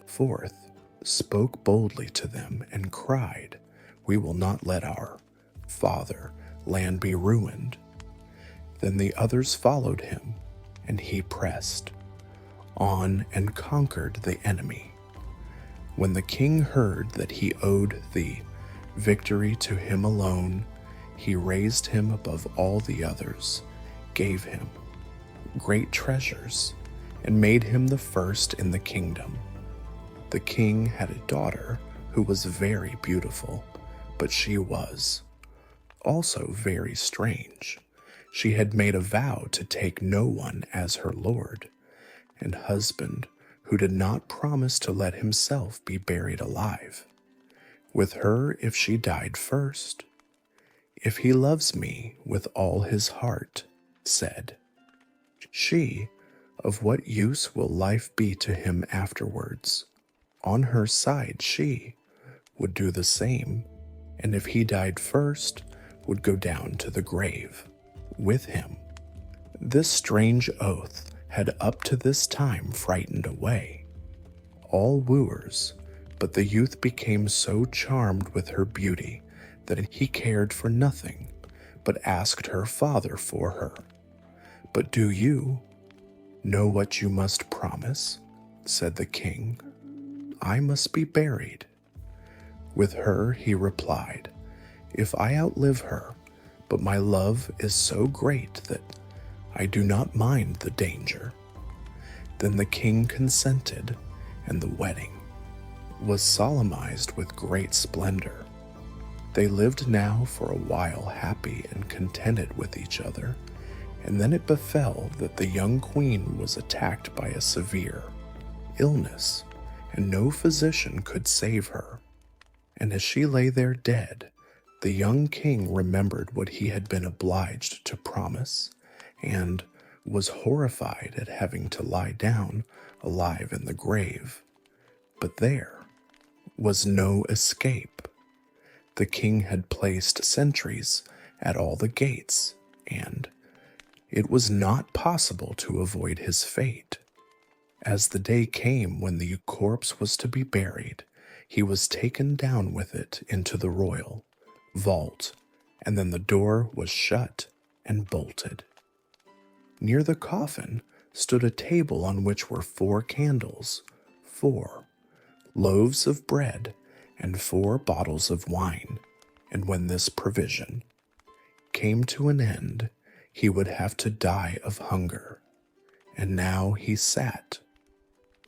forth, spoke boldly to them, and cried, "We will not let our father land be ruined." Then the others followed him, and he pressed on and conquered the enemy. When the king heard that he owed the victory to him alone, he raised him above all the others, gave him great treasures, and made him the first in the kingdom. The king had a daughter who was very beautiful, but she was also very strange. She had made a vow to take no one as her lord and husband who did not promise to let himself be buried alive. With her, if she died first, "If he loves me with all his heart," said she, "of what use will life be to him afterwards?" On her side, she would do the same, and if he died first, would go down to the grave with him. This strange oath had up to this time frightened away all wooers, but the youth became so charmed with her beauty that he cared for nothing, but asked her father for her. "But do you know what you must promise?" said the king. "I must be buried." With her, he replied, "If I outlive her, but my love is so great that I do not mind the danger." Then the king consented, and the wedding was solemnized with great splendor. They lived now for a while happy and contented with each other, and then it befell that the young queen was attacked by a severe illness, and no physician could save her. And as she lay there dead, the young king remembered what he had been obliged to promise, and was horrified at having to lie down alive in the grave. But there was no escape. The king had placed sentries at all the gates, and it was not possible to avoid his fate. As the day came when the corpse was to be buried, he was taken down with it into the royal vault, and then the door was shut and bolted. Near the coffin stood a table on which were 4 candles, 4 loaves of bread, and 4 bottles of wine, and when this provision came to an end, he would have to die of hunger. And now he sat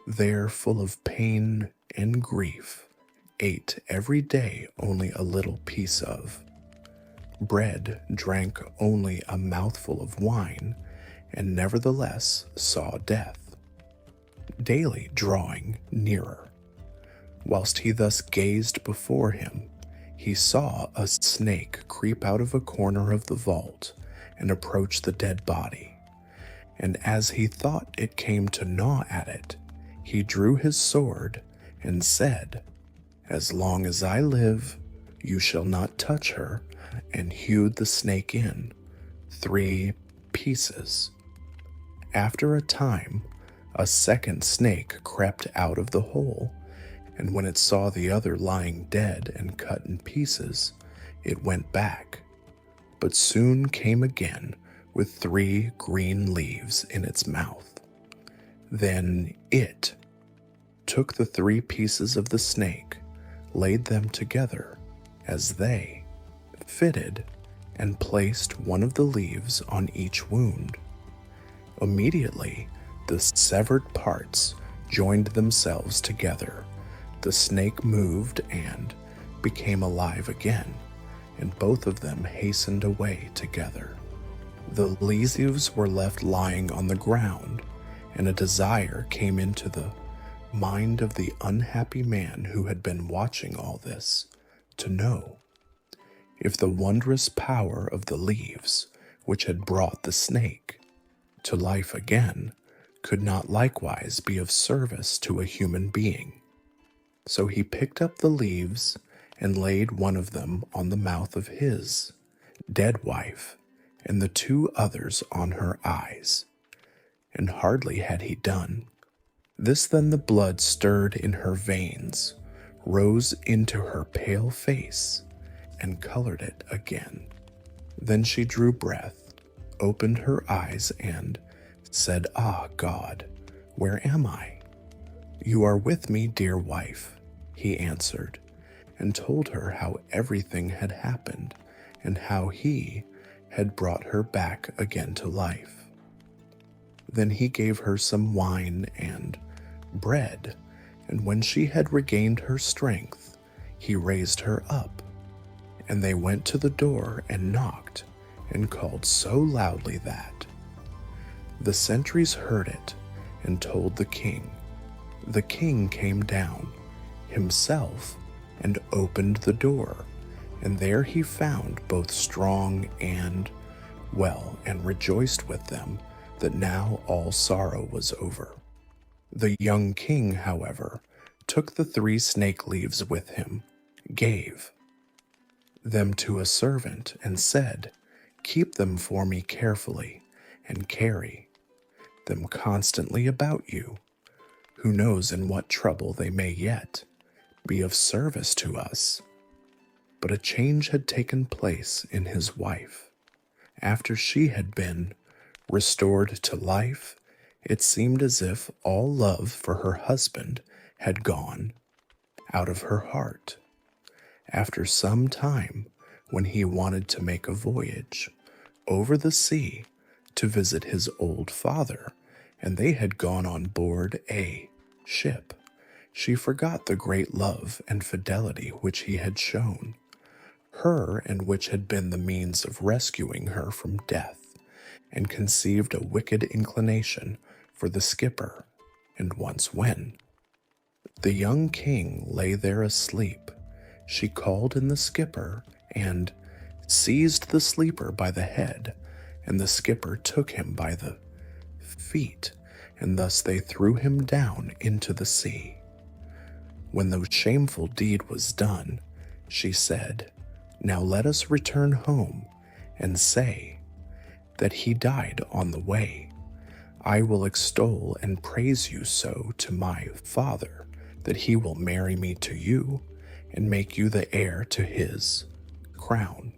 there full of pain and grief, ate every day only a little piece of bread, drank only a mouthful of wine, and nevertheless saw death daily drawing nearer. Whilst he thus gazed before him, he saw a snake creep out of a corner of the vault and approach the dead body. And as he thought it came to gnaw at it, he drew his sword and said, "As long as I live, you shall not touch her," and hewed the snake in 3 pieces. After a time, a second snake crept out of the hole, and when it saw the other lying dead and cut in pieces, it went back, but soon came again with 3 green leaves in its mouth. Then it took the 3 pieces of the snake, laid them together as they fitted, and placed one of the leaves on each wound. Immediately, the severed parts joined themselves together. The snake moved and became alive again, and both of them hastened away together. The leaves were left lying on the ground, and a desire came into the mind of the unhappy man who had been watching all this, to know if the wondrous power of the leaves, which had brought the snake to life again, could not likewise be of service to a human being. So he picked up the leaves and laid one of them on the mouth of his dead wife, and the two others on her eyes. And hardly had he done this than the blood stirred in her veins, rose into her pale face, and colored it again. Then she drew breath, opened her eyes, and said, "Ah, God, where am I?" "You are with me, dear wife," he answered, and told her how everything had happened and how he had brought her back again to life. Then he gave her some wine and bread, and when she had regained her strength, he raised her up, and they went to the door and knocked and called so loudly that the sentries heard it and told the king. The king came down himself and opened the door, and there he found both strong and well, and rejoiced with them that now all sorrow was over. The young king, however, took the 3 snake leaves with him, gave them to a servant, and said, "Keep them for me carefully, and carry them constantly about you. Who knows in what trouble they may yet be of service to us?" But a change had taken place in his wife. After she had been restored to life, it seemed as if all love for her husband had gone out of her heart. After some time, when he wanted to make a voyage over the sea to visit his old father, and they had gone on board a ship, she forgot the great love and fidelity which he had shown her, and which had been the means of rescuing her from death, and conceived a wicked inclination for the skipper. And once when the young king lay there asleep, she called in the skipper and seized the sleeper by the head, and the skipper took him by the feet, and thus they threw him down into the sea. When the shameful deed was done, she said, "Now let us return home and say that he died on the way. I will extol and praise you so to my father that he will marry me to you and make you the heir to his crown."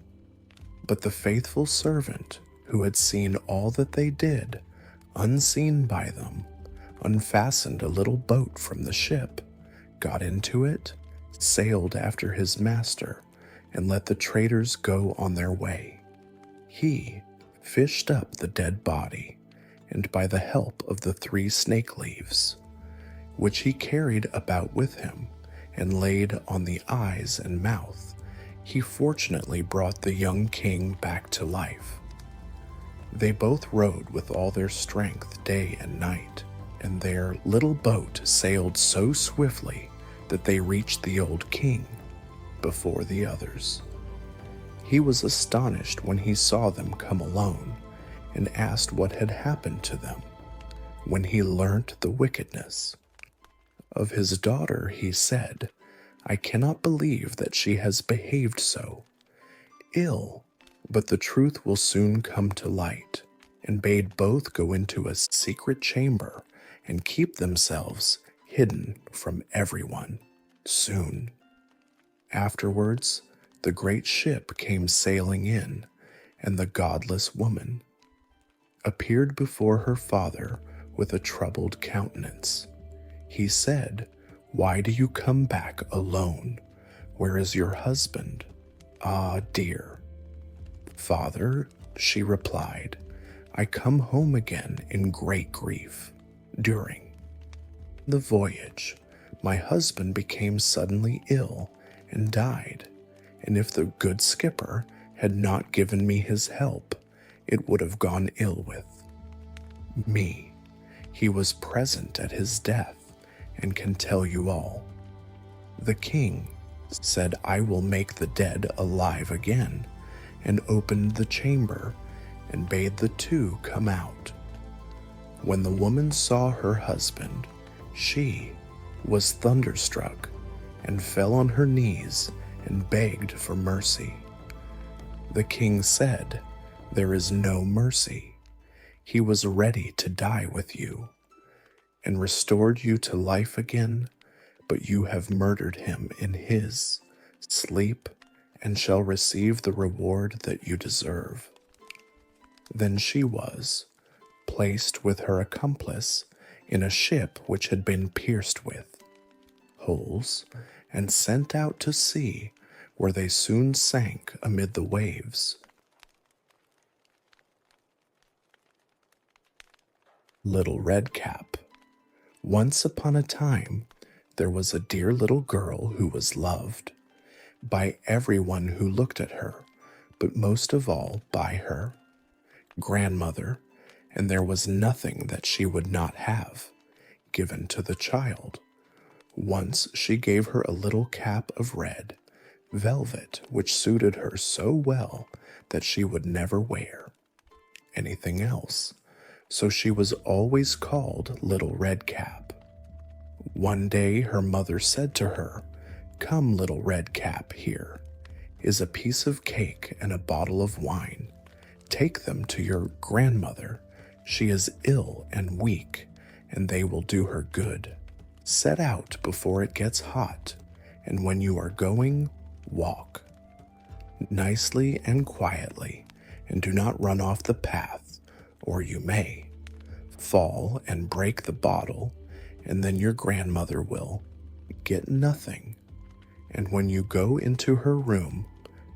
But the faithful servant, who had seen all that they did, unseen by them, unfastened a little boat from the ship, got into it, sailed after his master, and let the traders go on their way. He fished up the dead body, and by the help of the 3 snake leaves, which he carried about with him, and laid on the eyes and mouth, he fortunately brought the young king back to life. They both rowed with all their strength day and night, and their little boat sailed so swiftly that they reached the old king before the others. He was astonished when he saw them come alone, and asked what had happened to them. When he learnt the wickedness of his daughter, he said, "I cannot believe that she has behaved so ill, but the truth will soon come to light," and bade both go into a secret chamber and keep themselves hidden from everyone. Soon afterwards, the great ship came sailing in, and the godless woman appeared before her father with a troubled countenance. He said, "Why do you come back alone? Where is your husband?" "Ah, dear father," she replied, "I come home again in great grief. During the voyage, my husband became suddenly ill and died, and if the good skipper had not given me his help, it would have gone ill with me. He was present at his death and can tell you all. The king said, 'I will make the dead alive again,' and opened the chamber and bade the 2 come out. When the woman saw her husband, she was thunderstruck and fell on her knees and begged for mercy. The king said, "There is no mercy. He was ready to die with you and restored you to life again, but you have murdered him in his sleep and shall receive the reward that you deserve." Then she was placed with her accomplice in a ship which had been pierced with holes and sent out to sea, where they soon sank amid the waves. Little Redcap. Once upon a time, there was a dear little girl who was loved by everyone who looked at her, but most of all by her grandmother, and there was nothing that she would not have given to the child. Once she gave her a little cap of red velvet, which suited her so well that she would never wear anything else, so she was always called Little Redcap. One day her mother said to her, "Come, Little Redcap, here is a piece of cake and a bottle of wine. Take them to your grandmother. She is ill and weak, and they will do her good. Set out before it gets hot, and when you are going, walk nicely and quietly, and do not run off the path, or you may fall and break the bottle, and then your grandmother will get nothing. And when you go into her room,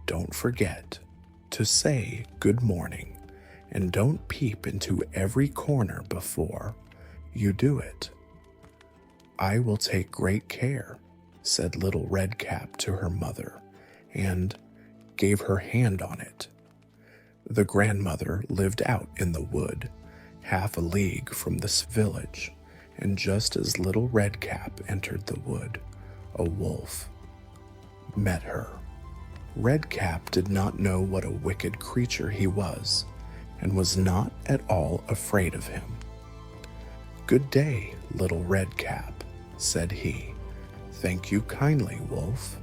don't forget to say good morning, and don't peep into every corner before you do it." "I will take great care," said Little Redcap to her mother, and gave her hand on it. The grandmother lived out in the wood, half a league from this village, and just as Little Redcap entered the wood, a wolf met her. Redcap did not know what a wicked creature he was, and was not at all afraid of him. "Good day, Little Redcap," said he. "Thank you kindly, wolf."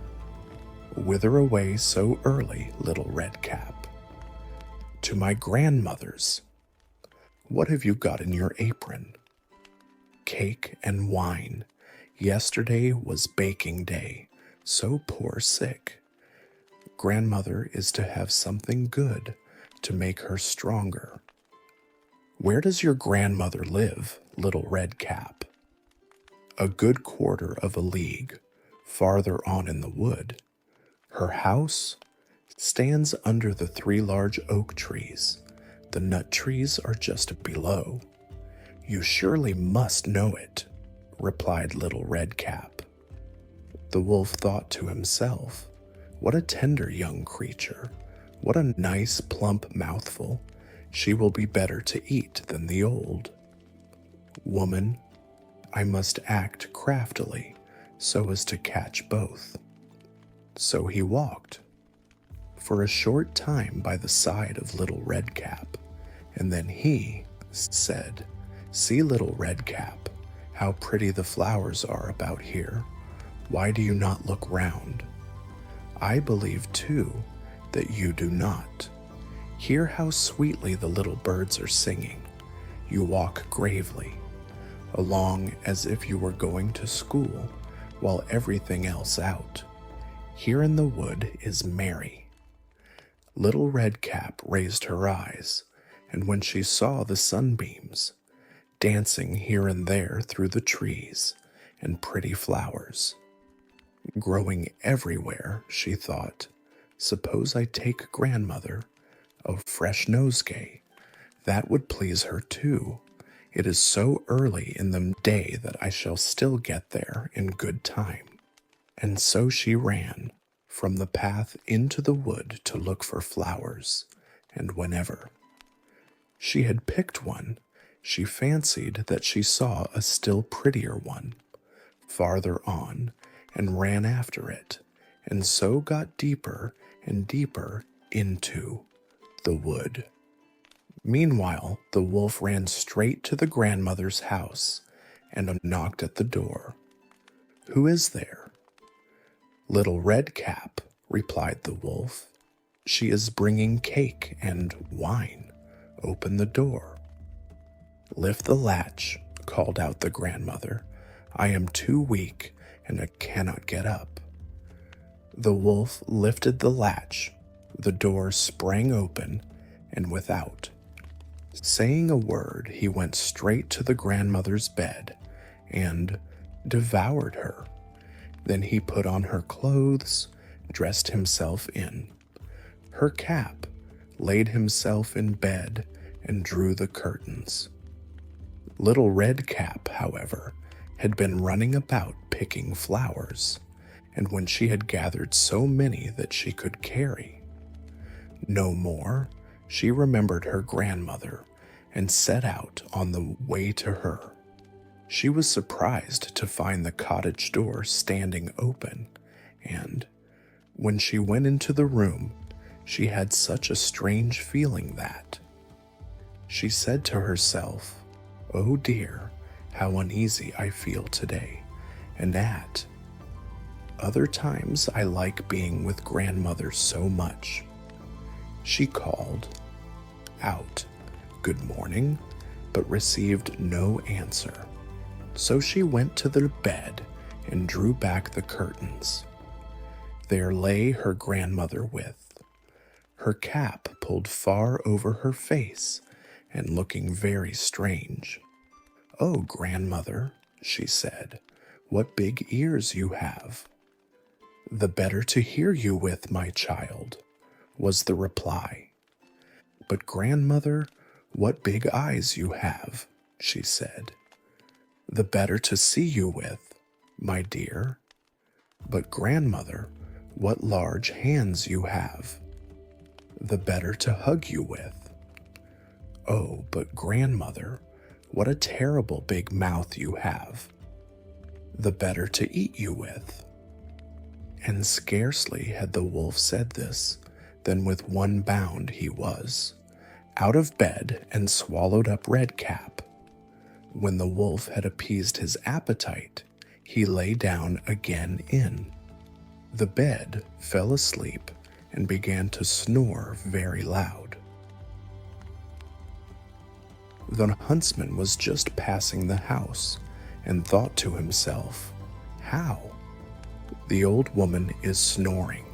"Whither away so early, Little Redcap?" "To my grandmother's." "What have you got in your apron?" "Cake and wine. Yesterday was baking day, so poor sick. Grandmother is to have something good to make her stronger." "Where does your grandmother live, Little Redcap?" "A good quarter of a league farther on in the wood. Her house stands under the 3 large oak trees. The nut trees are just below." "You surely must know it," replied Little Redcap. The wolf thought to himself, "What a tender young creature. What a nice plump mouthful. She will be better to eat than the old. Woman, I must act craftily so as to catch both." So he walked for a short time by the side of Little Redcap, and then he said, "See, Little Redcap, how pretty the flowers are about here. Why do you not look round? I believe, too, that you do not. Hear how sweetly the little birds are singing. You walk gravely along as if you were going to school, while everything else out here in the wood is merry." Little Redcap raised her eyes, and when she saw the sunbeams dancing here and there through the trees and pretty flowers growing everywhere, she thought, "Suppose I take grandmother a fresh nosegay. That would please her too. It is so early in the day that I shall still get there in good time." And so she ran from the path into the wood to look for flowers, and whenever she had picked one, she fancied that she saw a still prettier one farther on, and ran after it, and so got deeper and deeper into the wood. Meanwhile, the wolf ran straight to the grandmother's house and knocked at the door. "Who is there?" "Little Red Cap," replied the wolf. "She is bringing cake and wine. Open the door." "Lift the latch," called out the grandmother. "I am too weak and I cannot get up." The wolf lifted the latch. The door sprang open, and without saying a word, he went straight to the grandmother's bed and devoured her. Then he put on her clothes, dressed himself in her cap, laid himself in bed, and drew the curtains. Little Red Cap, however, had been running about picking flowers, and when she had gathered so many that she could carry no more, she remembered her grandmother and set out on the way to her. She was surprised to find the cottage door standing open, and when she went into the room, she had such a strange feeling that she said to herself, "Oh dear, how uneasy I feel today, and at other times I like being with grandmother so much." She called out, "Good morning," but received no answer. So she went to the bed and drew back the curtains. There lay her grandmother with her cap pulled far over her face and looking very strange. "Oh, grandmother," she said, "what big ears you have." "The better to hear you with, my child," was the reply. "But grandmother, what big eyes you have," she said. "The better to see you with, my dear." "But grandmother, what large hands you have." "The better to hug you with." "Oh, but grandmother, what a terrible big mouth you have." "The better to eat you with." And scarcely had the wolf said this, than with one bound he was out of bed and swallowed up Red Cap. When the wolf had appeased his appetite, he lay down again in the bed, fell asleep, and began to snore very loud. The huntsman was just passing the house and thought to himself, "How? The old woman is snoring.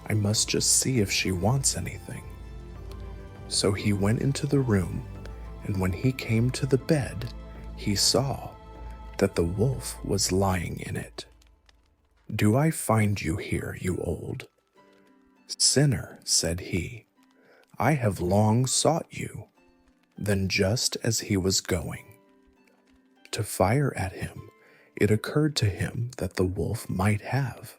I must just see if she wants anything." So he went into the room, and when he came to the bed, he saw that the wolf was lying in it. "Do I find you here, you old sinner?" said he. "I have long sought you." Then just as he was going to fire at him, it occurred to him that the wolf might have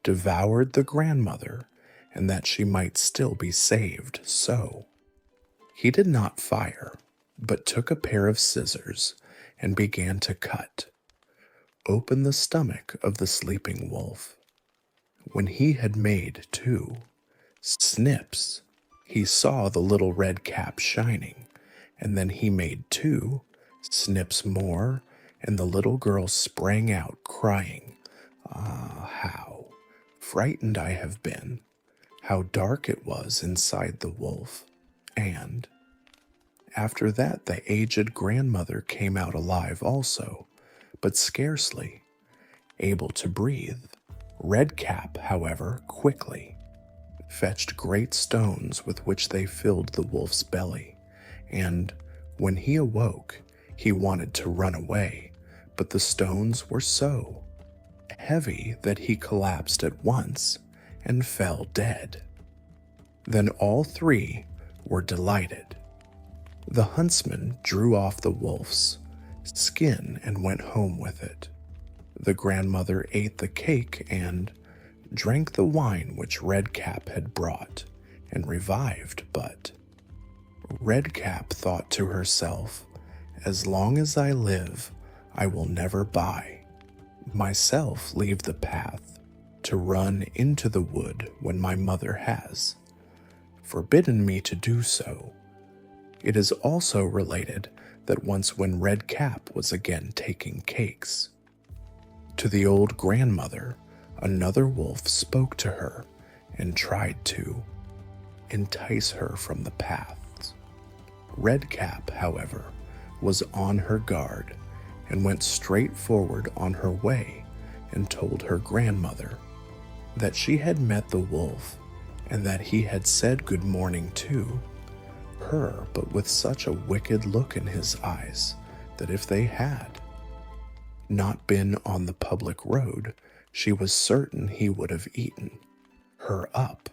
devoured the grandmother and that she might still be saved, so he did not fire, but took a pair of scissors and began to cut open the stomach of the sleeping wolf. When he had made 2 snips, he saw the little Red Cap shining, and then he made 2 snips more, and the little girl sprang out crying, "Ah, how frightened I have been! How dark it was inside the wolf!" And after that the aged grandmother came out alive also, but scarcely able to breathe. Red Cap, however, quickly fetched great stones with which they filled the wolf's belly, and when he awoke, he wanted to run away, but the stones were so heavy that he collapsed at once and fell dead. Then all 3 were delighted. The huntsman drew off the wolf's skin and went home with it. The grandmother ate the cake and drank the wine which Red Cap had brought and revived, but Red Cap thought to herself, "As long as I live, I will never by myself leave the path to run into the wood when my mother has forbidden me to do so." It is also related that once when Red Cap was again taking cakes to the old grandmother, another wolf spoke to her and tried to entice her from the paths. Redcap, however, was on her guard and went straight forward on her way and told her grandmother that she had met the wolf and that he had said good morning to her, but with such a wicked look in his eyes that if they had not been on the public road, she was certain he would have eaten her up.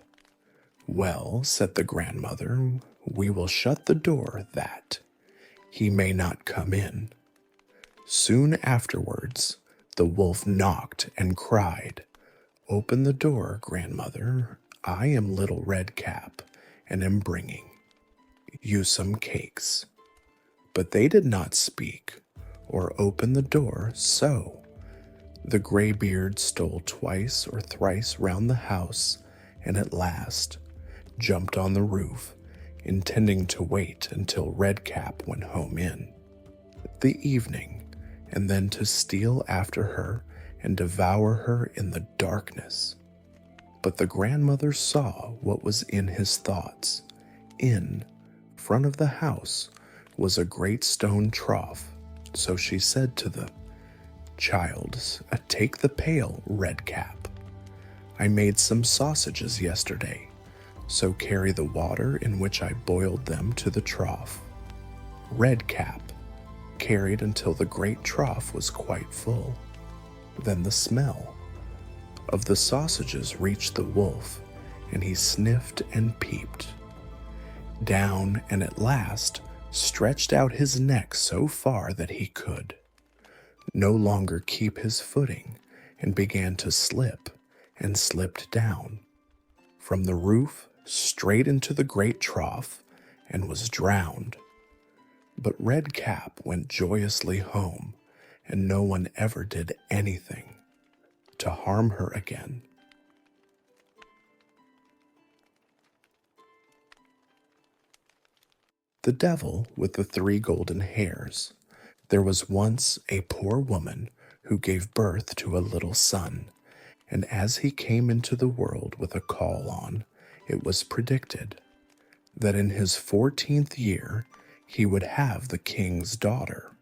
Well, said the grandmother, we will shut the door that he may not come in. Soon afterwards, the wolf knocked and cried, open the door, grandmother. I am little Redcap and am bringing you some cakes. But they did not speak or open the door, so the graybeard stole twice or thrice round the house and at last jumped on the roof, intending to wait until Redcap went home in the evening, and then to steal after her and devour her in the darkness. But the grandmother saw what was in his thoughts. In front of the house was a great stone trough, so she said to the child, take the pail, Redcap. I made some sausages yesterday, so carry the water in which I boiled them to the trough. Redcap carried until the great trough was quite full. Then the smell of the sausages reached the wolf, and he sniffed and peeped down and at last stretched out his neck so far that he could no longer keep his footing and began to slip and slipped down from the roof straight into the great trough and was drowned. But Redcap went joyously home, and no one ever did anything to harm her again. The Devil with the Three Golden Hairs. There was once a poor woman who gave birth to a little son, and as he came into the world with a caul on, it was predicted that in his 14th year he would have the king's daughter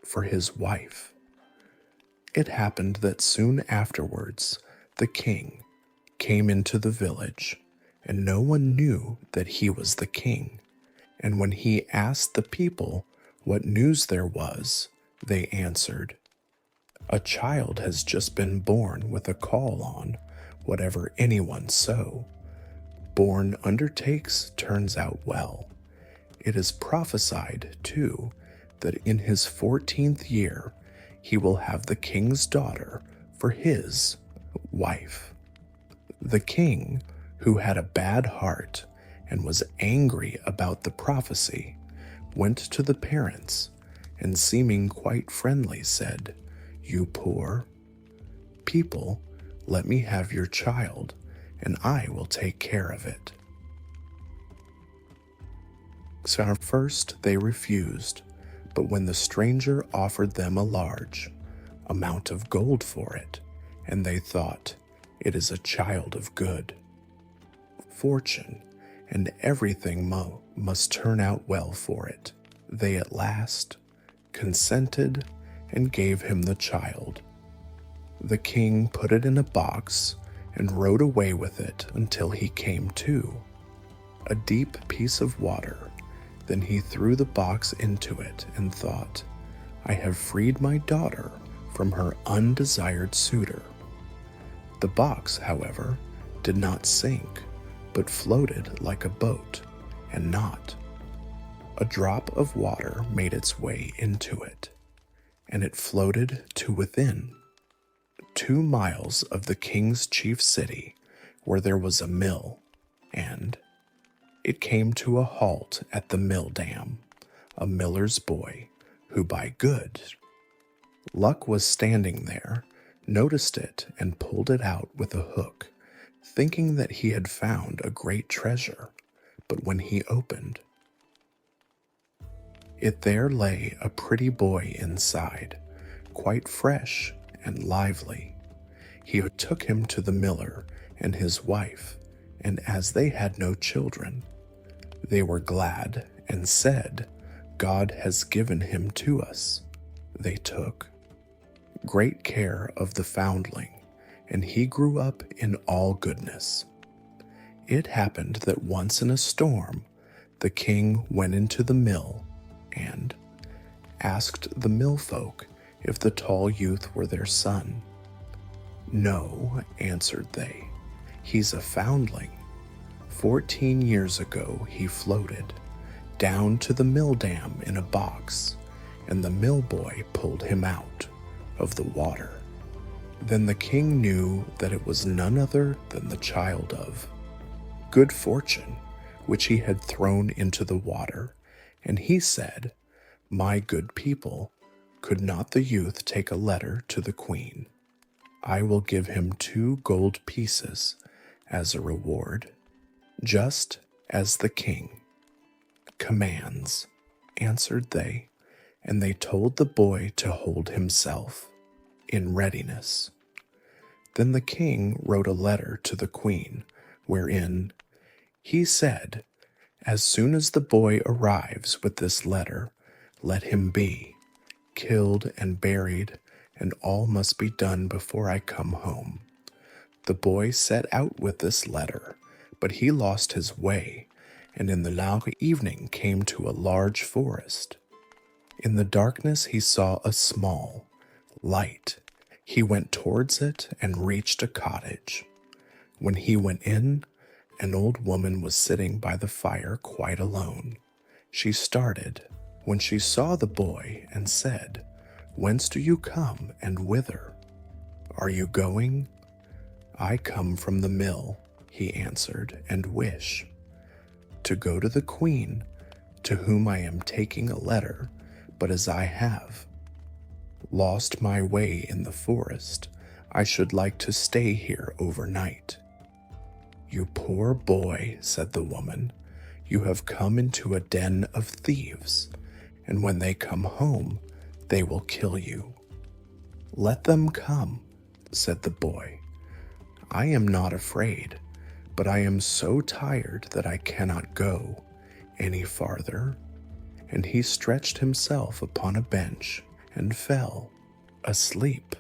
for his wife. It happened that soon afterwards the king came into the village, and no one knew that he was the king. And when he asked the people what news there was, they answered, a child has just been born with a caul on, whatever anyone so born undertakes turns out well. It is prophesied, too, that in his 14th year he will have the king's daughter for his wife. The king, who had a bad heart and was angry about the prophecy, went to the parents and, seeming quite friendly, said, you poor people, let me have your child, and I will take care of it. So at first they refused, but when the stranger offered them a large amount of gold for it, and they thought, it is a child of good fortune, and everything must turn out well for it, they at last consented and gave him the child. The king put it in a box and rode away with it until he came to a deep piece of water. Then he threw the box into it and thought, I have freed my daughter from her undesired suitor. The box, however, did not sink, but floated like a boat, and not a drop of water made its way into it, and it floated to within 2 miles of the king's chief city, where there was a mill, and it came to a halt at the mill dam. A miller's boy, who by good luck was standing there, noticed it and pulled it out with a hook, thinking that he had found a great treasure. But when he opened it, there lay a pretty boy inside, quite fresh and lively. He took him to the miller and his wife, and as they had no children, they were glad and said, "God has given him to us." They took great care of the foundling, and he grew up in all goodness. It happened that once in a storm, the king went into the mill and asked the mill folk if the tall youth were their son. "No," answered they, "he's a foundling. 14 years ago he floated down to the mill dam in a box, and the mill boy pulled him out of the water." Then the king knew that it was none other than the child of Good Fortune, which he had thrown into the water, and he said, "My good people, could not the youth take a letter to the queen? I will give him 2 gold pieces as a reward, just as the king commands," answered they, and they told the boy to hold himself in readiness. Then the king wrote a letter to the queen, wherein he said, "As soon as the boy arrives with this letter, let him be killed and buried, and all must be done before I come home." The boy set out with this letter, but he lost his way, and in the long evening came to a large forest. In the darkness he saw a small light. He went towards it and reached a cottage. When he went in, an old woman was sitting by the fire quite alone. She started when she saw the boy and said, "Whence do you come, and whither are you going?" "I come from the mill," he answered, "and wish to go to the queen, to whom I am taking a letter, but as I have lost my way in the forest, I should like to stay here overnight." "You poor boy," said the woman, "you have come into a den of thieves, and when they come home, they will kill you." "Let them come," said the boy. "I am not afraid, but I am so tired that I cannot go any farther." And he stretched himself upon a bench and fell asleep.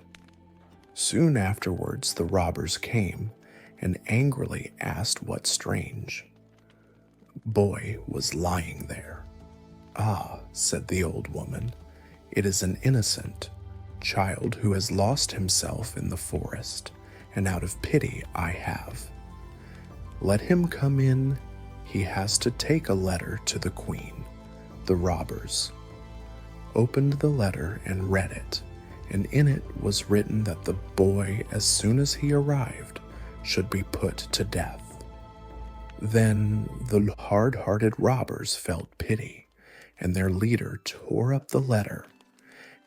Soon afterwards the robbers came and angrily asked what strange boy was lying there. "Ah," said the old woman, "it is an innocent child who has lost himself in the forest, and out of pity I have let him come in. He has to take a letter to the queen." The robbers opened the letter and read it, and in it was written that the boy, as soon as he arrived, should be put to death. Then the hard-hearted robbers felt pity, and their leader tore up the letter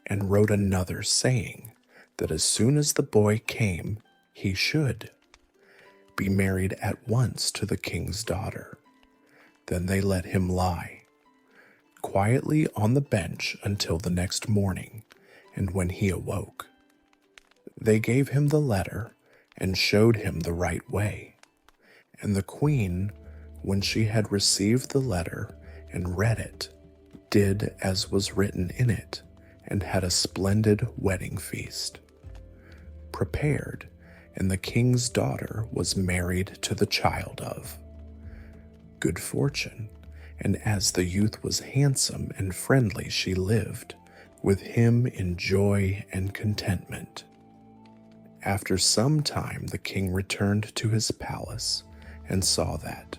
and wrote another, saying that as soon as the boy came, he should be married at once to the king's daughter. Then they let him lie quietly on the bench until the next morning, and when he awoke, they gave him the letter and showed him the right way. And the queen, when she had received the letter and read it, did as was written in it, and had a splendid wedding feast prepared, and the king's daughter was married to the child of Good Fortune, and as the youth was handsome and friendly, she lived with him in joy and contentment. After some time the king returned to his palace and saw that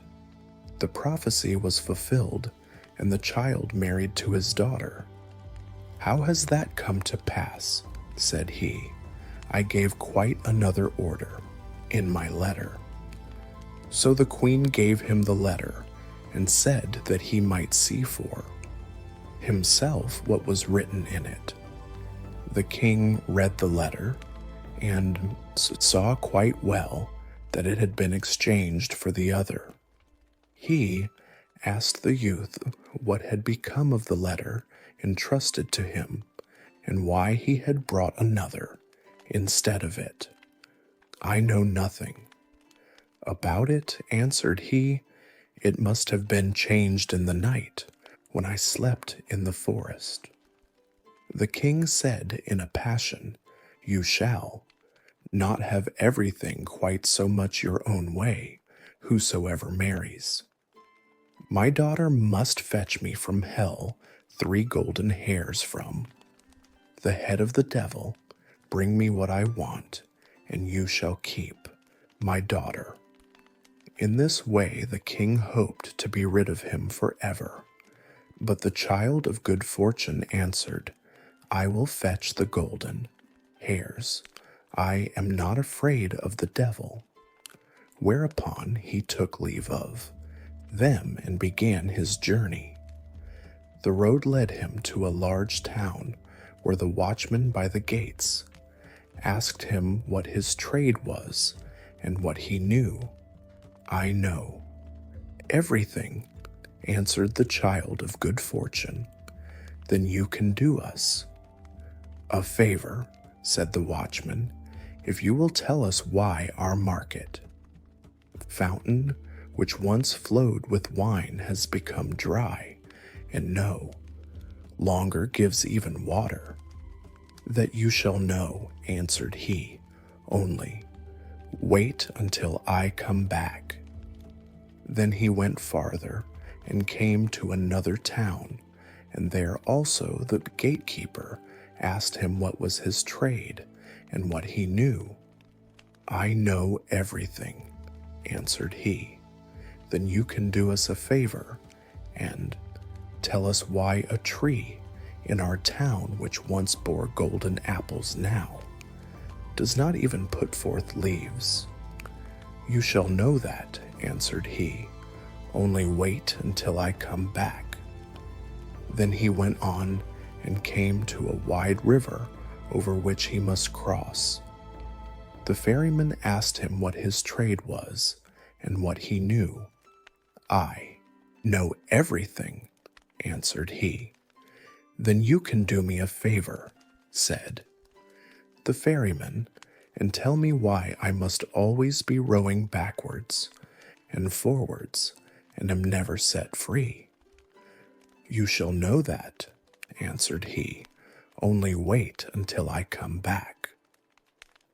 the prophecy was fulfilled, and the child married to his daughter. "How has that come to pass?" said he. "I gave quite another order in my letter." So the queen gave him the letter and said that he might see for himself what was written in it. The king read the letter and saw quite well that it had been exchanged for the other. He asked the youth what had become of the letter entrusted to him, and why he had brought another instead of it. I know nothing. About it, answered he, it must have been changed in the night when I slept in the forest. The king said in a passion, you shall not have everything quite so much your own way, whosoever marries. My daughter must fetch me from hell 3 golden hairs from the head of the devil. Bring me what I want, and you shall keep my daughter. In this way the king hoped to be rid of him forever. But the child of good fortune answered, I will fetch the golden hairs. I am not afraid of the devil. Whereupon he took leave of them and began his journey. The road led him to a large town where the watchman by the gates asked him what his trade was and what he knew. I know everything, answered the child of good fortune. Then you can do us a favor, said the watchman, if you will tell us why our market fountain, which once flowed with wine, has become dry, and no longer gives even water. That you shall know, answered he, only wait until I come back. Then he went farther and came to another town, and there also the gatekeeper asked him what was his trade and what he knew. I know everything, answered he. Then you can do us a favor and tell us why a tree in our town, which once bore golden apples, now does not even put forth leaves. You shall know that, answered he. Only wait until I come back. Then he went on and came to a wide river over which he must cross. The ferryman asked him what his trade was and what he knew. I know everything, answered he. Then you can do me a favor, said the ferryman, and tell me why I must always be rowing backwards and forwards and am never set free. You shall know that, answered he. Only wait until I come back.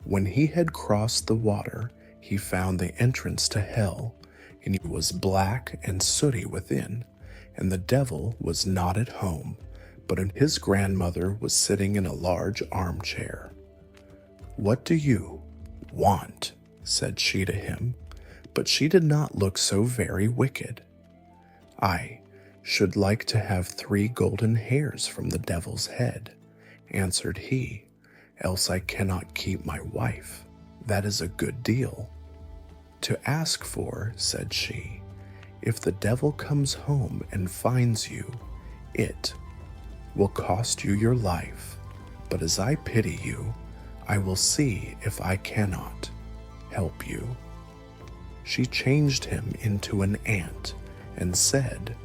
When he had crossed the water, he found the entrance to hell, and it was black and sooty within, and the devil was not at home, but his grandmother was sitting in a large armchair. What do you want? Said she to him, but she did not look so very wicked. I should like to have 3 golden hairs from the devil's head, answered he, else I cannot keep my wife. That is a good deal to ask for, said she. If the devil comes home and finds you, it will cost you your life, but as I pity you, I will see if I cannot help you. She changed him into an ant and said,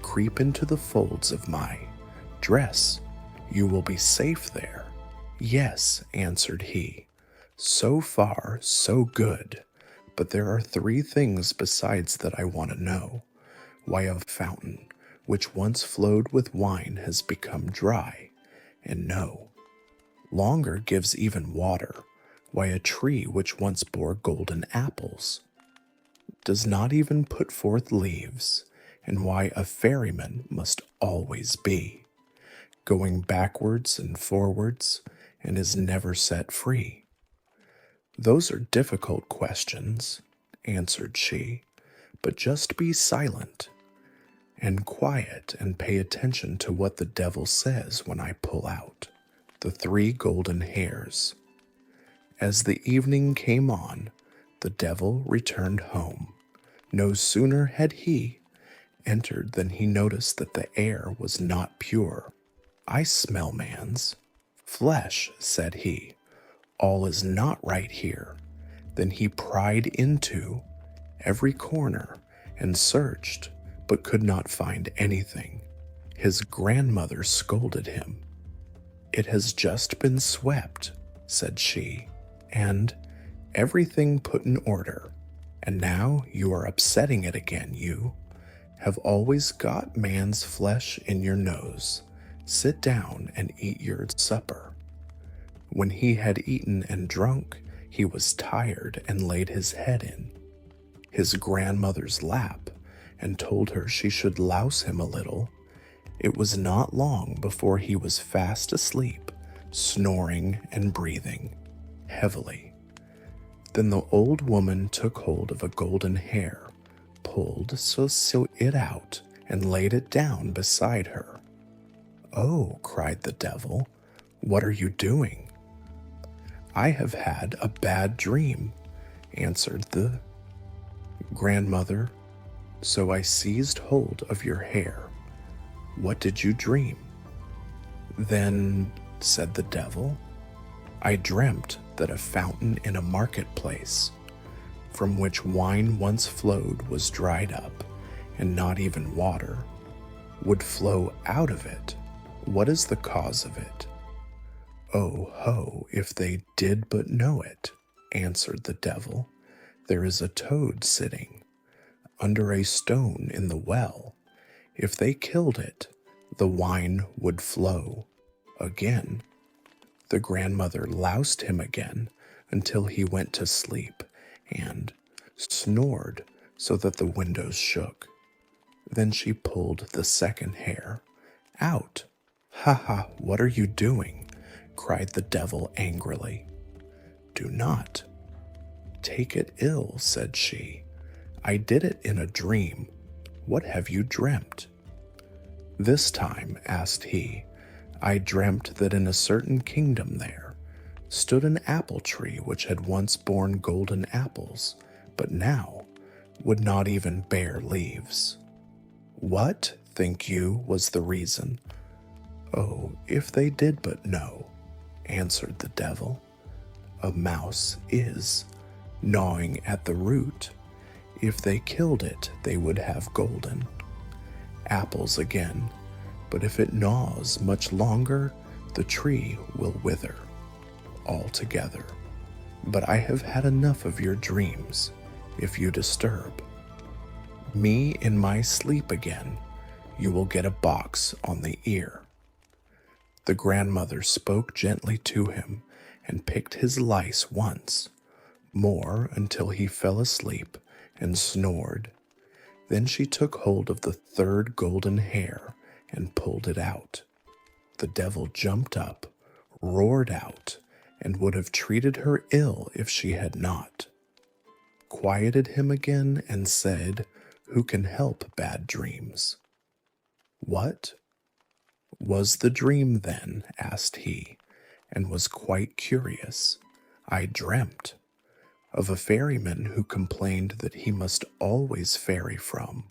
creep into the folds of my dress. You will be safe there. Yes, answered he. So far, so good. But there are 3 things besides that I want to know. Why a fountain, which once flowed with wine, has become dry, and no longer gives even water. Why a tree which once bore golden apples does not even put forth leaves, and why a ferryman must always be going backwards and forwards and is never set free. Those are difficult questions, answered she, but just be silent and quiet and pay attention to what the devil says when I pull out the 3 golden hairs. As the evening came on, the devil returned home. No sooner had he entered than he noticed that the air was not pure. I smell man's flesh, said he. All is not right here. Then he pried into every corner and searched, but could not find anything. His grandmother scolded him. It has just been swept, said she, and Everything put in order, and now you are upsetting it again. You have always got man's flesh in your nose. Sit down and eat your supper." When he had eaten and drunk, he was tired and laid his head in his grandmother's lap and told her she should louse him a little. It was not long before he was fast asleep, snoring and breathing heavily. Then the old woman took hold of a golden hair, pulled so it out, and laid it down beside her. "Oh," cried the devil, "what are you doing?" "I have had a bad dream," answered the grandmother, "so I seized hold of your hair. What did you dream?" "Then," said the devil, "I dreamt that a fountain in a marketplace, from which wine once flowed, was dried up, and not even water would flow out of it. What is the cause of it?" "Oh ho, if they did but know it," answered the devil. "There is a toad sitting under a stone in the well. If they killed it, the wine would flow again." The grandmother loused him again until he went to sleep and snored so that the windows shook. Then she pulled the second hair out. "Ha ha, what are you doing?" cried the devil angrily. "Do not take it ill," said she. "I did it in a dream. What have you dreamt?" "This time," asked he, "I dreamt that in a certain kingdom there stood an apple tree which had once borne golden apples, but now would not even bear leaves." "What, think you, was the reason?" "Oh, if they did but know," answered the devil. "A mouse is gnawing at the root. If they killed it, they would have golden apples again, but if it gnaws much longer, the tree will wither altogether. But I have had enough of your dreams. If you disturb me in my sleep again, you will get a box on the ear." The grandmother spoke gently to him and picked his lice once more until he fell asleep and snored. Then she took hold of the third golden hair and pulled it out. The devil jumped up, roared out, and would have treated her ill if she had not quieted him again and said, "Who can help bad dreams?" "What was the dream then?" asked he, and was quite curious. "I dreamt of a ferryman who complained that he must always ferry from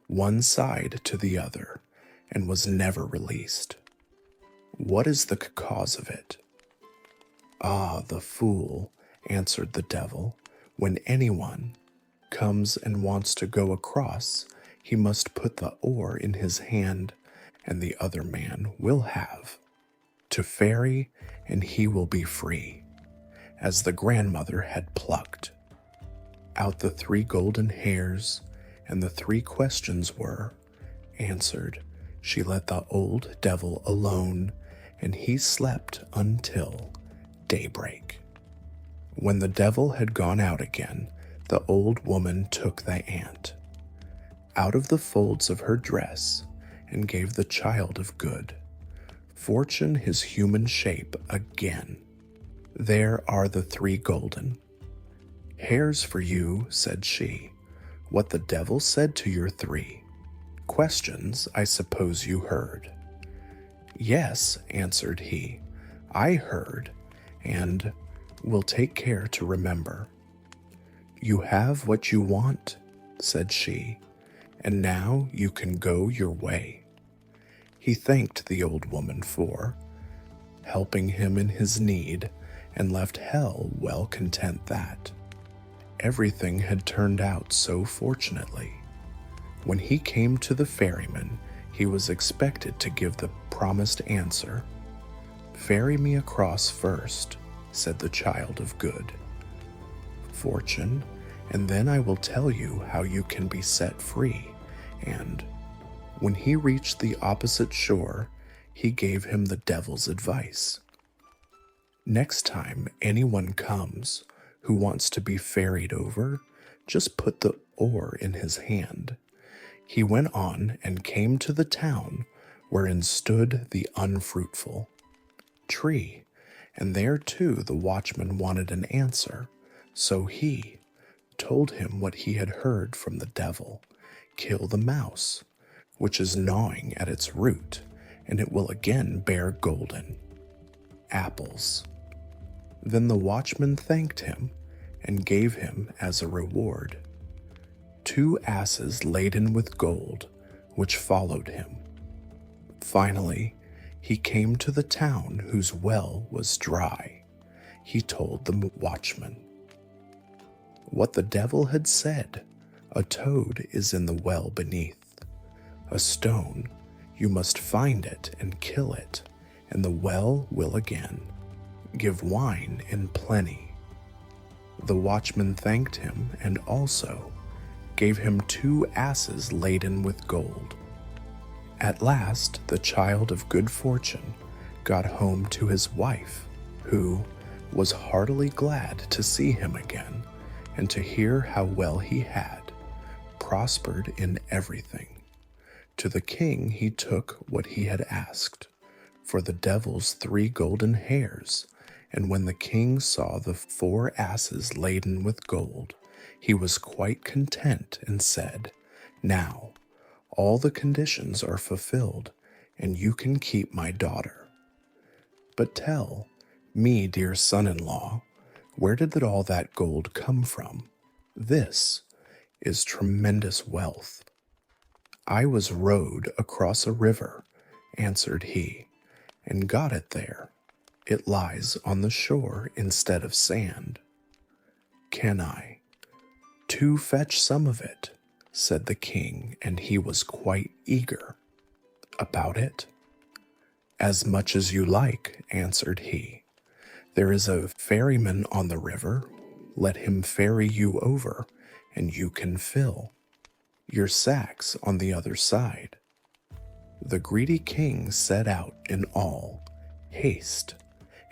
one side to the other and was never released." "What is the cause of it?" "Ah, the fool," answered the devil. "When anyone comes and wants to go across, he must put the oar in his hand, and the other man will have to ferry, and he will be free." As the grandmother had plucked out the 3 golden hairs, and the 3 questions were answered, she let the old devil alone, and he slept until daybreak. When the devil had gone out again, the old woman took the ant out of the folds of her dress and gave the child of good fortune his human shape again. "There are the 3 golden hairs for you," said she. "What the devil said to your 3 questions, I suppose you heard." "Yes," answered he, "I heard, and will take care to remember." "You have what you want," said she, "and now you can go your way." He thanked the old woman for helping him in his need, and left hell well content that everything had turned out so fortunately. When he came to the ferryman, he was expected to give the promised answer. "Ferry me across first," said the child of good. fortune, and then I will tell you how you can be set free." And when he reached the opposite shore, he gave him the devil's advice. "Next time anyone comes who wants to be ferried over, just put the oar in his hand." He went on and came to the town wherein stood the unfruitful tree, and there too the watchman wanted an answer. So he told him what he had heard from the devil: "Kill the mouse, which is gnawing at its root, and it will again bear golden apples." Then the watchman thanked him and gave him as a reward 2 asses laden with gold, which followed him. Finally, he came to the town whose well was dry. He told the watchman what the devil had said: "A toad is in the well beneath. A stone, you must find it and kill it, and the well will again give wine in plenty." The watchman thanked him and also gave him 2 asses laden with gold. At last, the child of good fortune got home to his wife, who was heartily glad to see him again and to hear how well he had prospered in everything. To the king he took what he had asked for the devil's 3 golden hairs, and when the king saw the 4 asses laden with gold, he was quite content and said, "Now all the conditions are fulfilled, and you can keep my daughter. But tell me, dear son-in-law, where did all that gold come from? This is tremendous wealth." "I was rowed across a river," answered he, "and got it there. It lies on the shore instead of sand." "Can I, too, fetch some of it?" said the king, and he was quite eager about it. "As much as you like," answered he. "There is a ferryman on the river. Let him ferry you over, and you can fill your sacks on the other side." The greedy king set out in all haste,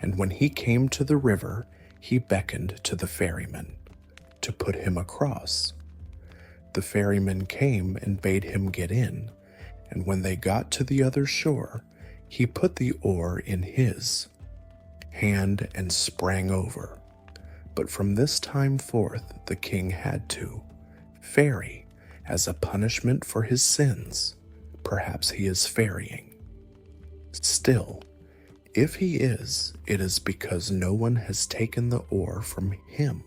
and when he came to the river, he beckoned to the ferryman to put him across. The ferryman came and bade him get in, and when they got to the other shore, he put the oar in his hand and sprang over. But from this time forth the king had to ferry as a punishment for his sins. Perhaps he is ferrying still. If he is, it is because no one has taken the oar from him.